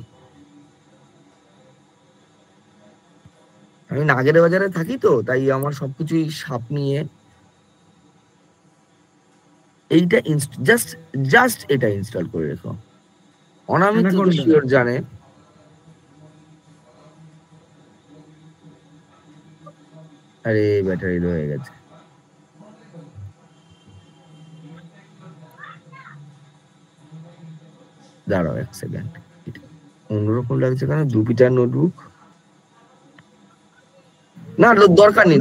আমি নাগের বাজারে থাকি তো, তাই আমার সবকিছুই সাপ নিয়ে। এইটা জাস্ট এটা ইনস্টল করে রেখো। অনামিত শিওর জানে, আরে ব্যাটারি লো হয়ে গেছে। দাঁড়াও এক সেকেন্ড, অন্যরকম লাগছে কেন? জুপিটার নোটবুক না, দরকার নেই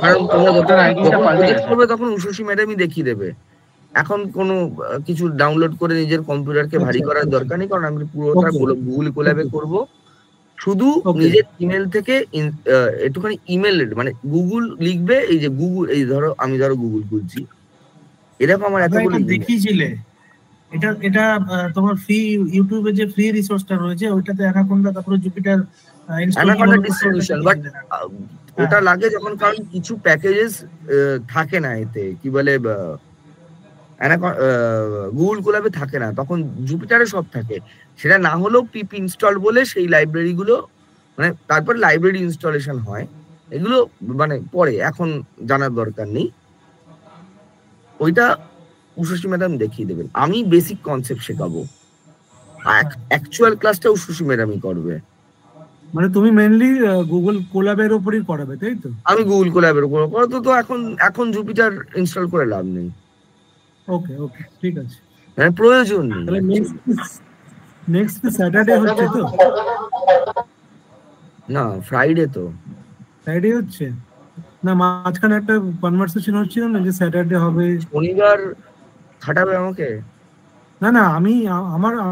কারণ তোমরা যখন প্রজেক্ট করবে তখন উষসী ম্যাডামই দেখিয়ে দেবে। এখন কোনো কিছু ডাউনলোড করে নিজের কম্পিউটারকে ভারী করার দরকার নেই, কারণ আমি পুরোটা গুগল কোল্যাবে করব। শুধু নিজের ইমেল থেকে একটুখানি ইমেল মানে গুগল লিখবে, এই যে গুগল, এই ধরো আমি গুগল খুলছি, এরকম আমার এতগুলো দেখিয়েছিলে। এটা তোমার ফ্রি ইউটিউবে যে ফ্রি রিসোর্সটা রয়েছে ওইটাতে অ্যানাকোন্ডা, তারপরে জুপিটার অ্যানাকোন্ডা ডিস্ট্রিবিউশন, বাট ওটা লাগে যখন কারণ কিছু প্যাকেজেস থাকে না, এতে কি বলে গুগল কোল্যাবে থাকে না, তখন জুপিটারে সব থাকে। সেটা না হলেও পিপ ইনস্টল বলে সেই লাইব্রেরি গুলো, মানে তারপর লাইব্রেরি ইনস্টলেশন হয়, এগুলো মানে পরে, এখন জানার দরকার নেই। ওইটা উষসী ম্যাডাম দেখিয়ে দেবেন, আমি বেসিক কনসেপ্ট শেখাবো, অ্যাকচুয়াল ক্লাসটা উষসী ম্যাডামই করবে। মানে তুমি মেইনলি গুগল কোল্যাবের উপরই করাবে, তাই তো? আমি গুগল কোল্যাবের উপর করতে, তো এখন জুপিটার ইনস্টল করে লাভ নেই। ওকে ওকে, ঠিক আছে, মানে প্রয়োজন নেই। তাহলে নেক্সট স্যাটারডে হচ্ছে তো? না, ফ্রাইডে তো। ফ্রাইডে হচ্ছে না, মাঝখানে একটা কনভারসেশন হচ্ছিল না যে স্যাটারডে হবে। শনিবার খাটাবে আমাকে? না না,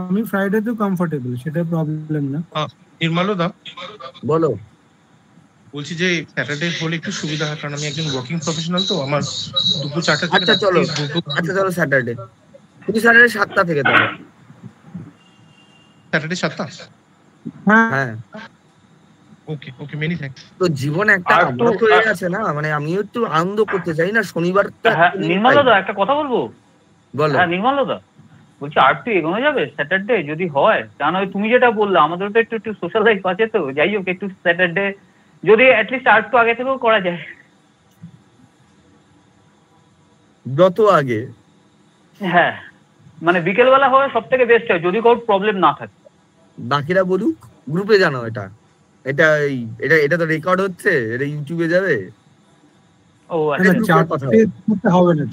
আমি ফ্রাইডে তো কমফোর্টেবল, সেটা প্রবলেম না। নির্মলদা বলো। বলছি যে স্যাটারডে হলে একটু সুবিধা হয়, কারণ আমি একজন ওয়ার্কিং প্রফেশনাল, তো আমার দুপুর 4টা থেকে। আচ্ছা চলো স্যাটারডে, তুমি স্যাটারডে 7টা থেকে দাও। স্যাটারডে 7টা? হ্যাঁ ওকে মেনি থ্যাঙ্কস। তো জীবনে একটা আগ্রহ হয়ে গেছে না, মানে আমিও একটু আনন্দ করতে চাই না, শনিবার। নির্মলদা একটা কথা বলবো? বলো। হ্যাঁ নির্মলদা, বলছি আর একটু এগোনো যাবে স্যাটারডে যদি হয়, কারণ তুমি যেটা বললে আমাদের তো একটু সোশ্যাল লাইফ আছে, তো যাই হোক একটু স্যাটারডে যদি অ্যাটলিস্ট আর একটু আগে থেকেও করা যায়। যত আগে, হ্যাঁ মানে বিকেলবেলা হয় সব থেকে বেস্ট হয়, যদি কোনো প্রবলেম না থাকে। বাকিরা বলুক, গ্রুপে জানো এটা তো রেকর্ড হচ্ছে, এটা ইউটিউবে যাবে। ও আচ্ছা, হবে না,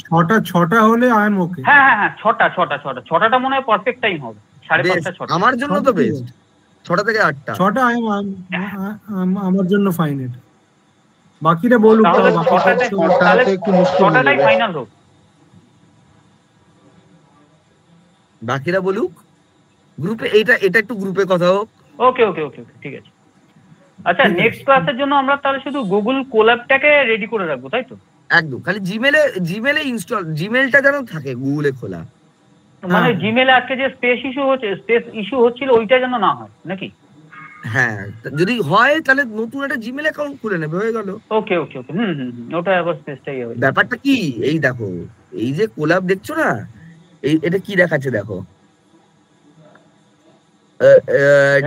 6টা হলে আই এম ওকে। হ্যাঁ 6টা মনে হয় পারফেক্ট টাইম হবে। 5:30 6টা আমার জন্য তো বেস্ট। 6টা থেকে 8টা। 6টা আমার জন্য ফাইন। এটা বাকিরা বলুক, তাহলে 6টাটাই ফাইনাল হোক। বাকিরা বলুক গ্রুপে, এটা একটু গ্রুপে কথা হোক। ওকে ঠিক আছে। আচ্ছা, নেক্সট ক্লাসের জন্য আমরা তাহলে শুধু গুগল কোল্যাবটাকে রেডি করে রাখবো, তাই তো? একদম, খালি জিমেলে ইনস্টল, জিমেলটা যেন থাকে গুগলে খোলা, মানে জিমেলে আজকে যে স্পেস ইস্যু হচ্ছিল ওইটা যেন না হয় নাকি? হ্যাঁ, যদি হয় তাহলে নতুন একটা জিমেল অ্যাকাউন্ট খুলে নেবে, হয়ে গেল। ওকে ওটা আবার স্পেসটাই হবে। ব্যাপারটা কি, এই দেখো, এই যে কোল্যাব দেখছো না, এটা কি দেখাচ্ছে দেখো,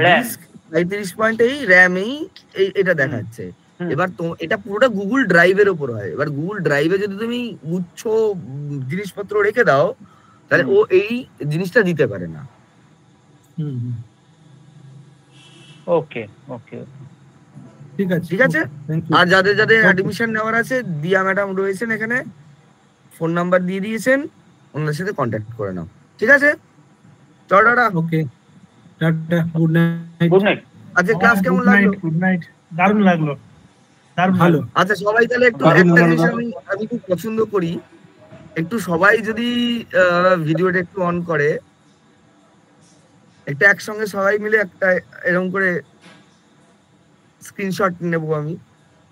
ডিস্ক 35.8 র্যাম, এটা দেখাচ্ছে। এবার তো এটা পুরোটা গুগল ড্রাইভের উপর হয়। এবার গুগল ড্রাইভে যদি তুমি গুচ্ছ জিনিসপত্র রেখে দাও, তাহলে ও এই জিনিসটা দিতে পারে না। ওকে ঠিক আছে। আর যাদের অ্যাডমিশন নেওয়ার আছে, দিয়া ম্যাডাম রয়েছেন এখানে, ফোন নাম্বার দিয়ে দিয়েছেন, ওনাদের সাথে কন্ট্যাক্ট করে নাও। ঠিক আছে, চল টাটা। ওকে, টাটা, গুড নাইট। আচ্ছা, ক্লাস কেমন লাগলো? Good night. দারুণ লাগলো, দারুণ ভালো। আচ্ছা, সবাই তাহলে একটু একটা জিনিস আমি খুব পছন্দ করি, একটু সবাই যদি ভিডিওটা একটু অন করে, একটা একসঙ্গে সবাই মিলে একটা এরকম করে স্ক্রিনশট নেবো আমি,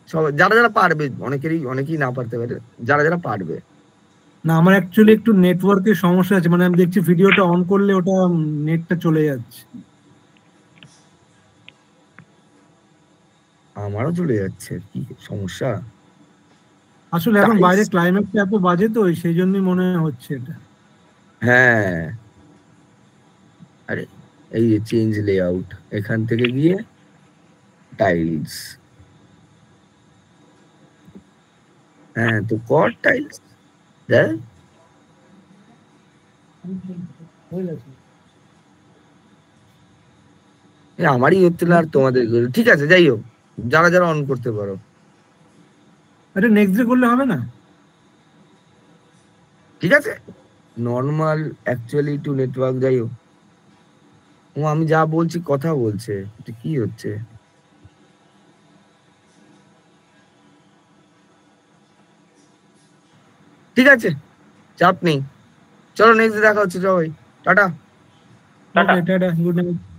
সবাই যারা পারবে, অনেকেই না পারতে পারে, যারা পারবে। না, আমার অ্যাকচুয়ালি একটু নেটওয়ার্কের সমস্যা আছে, মানে আমি দেখছি ভিডিওটা অন করলে ওটা নেটটা চলে যাচ্ছে। আমারও চলে যাচ্ছে, কি সমস্যা? আসলে এখন বাইরে ক্লাইমেটটা এত বাজে, তো সেই জন্যই মনে হচ্ছে এটা। হ্যাঁ, আরে এই যে চেঞ্জ লেআউট, এখান থেকে গিয়ে টাইলস, হ্যাঁ তো কর টাইলস, দেখ আমারই হচ্ছে না, আর তোমাদের। ঠিক আছে, যাই হোক, যারা অন করতে পারো। আরে নেক্সট ডে করলে হবে না? ঠিক আছে, নর্মাল অ্যাকচুয়ালি টু নেটওয়ার্ক, যাই হোক। ও আমি যা বলছি কথা বলছে, এটা কি হচ্ছে? ঠিক আছে, চাপ নেই, চলো নেক্সট দেখা হচ্ছে, চলো ভাই, টাটা। Tata, good night.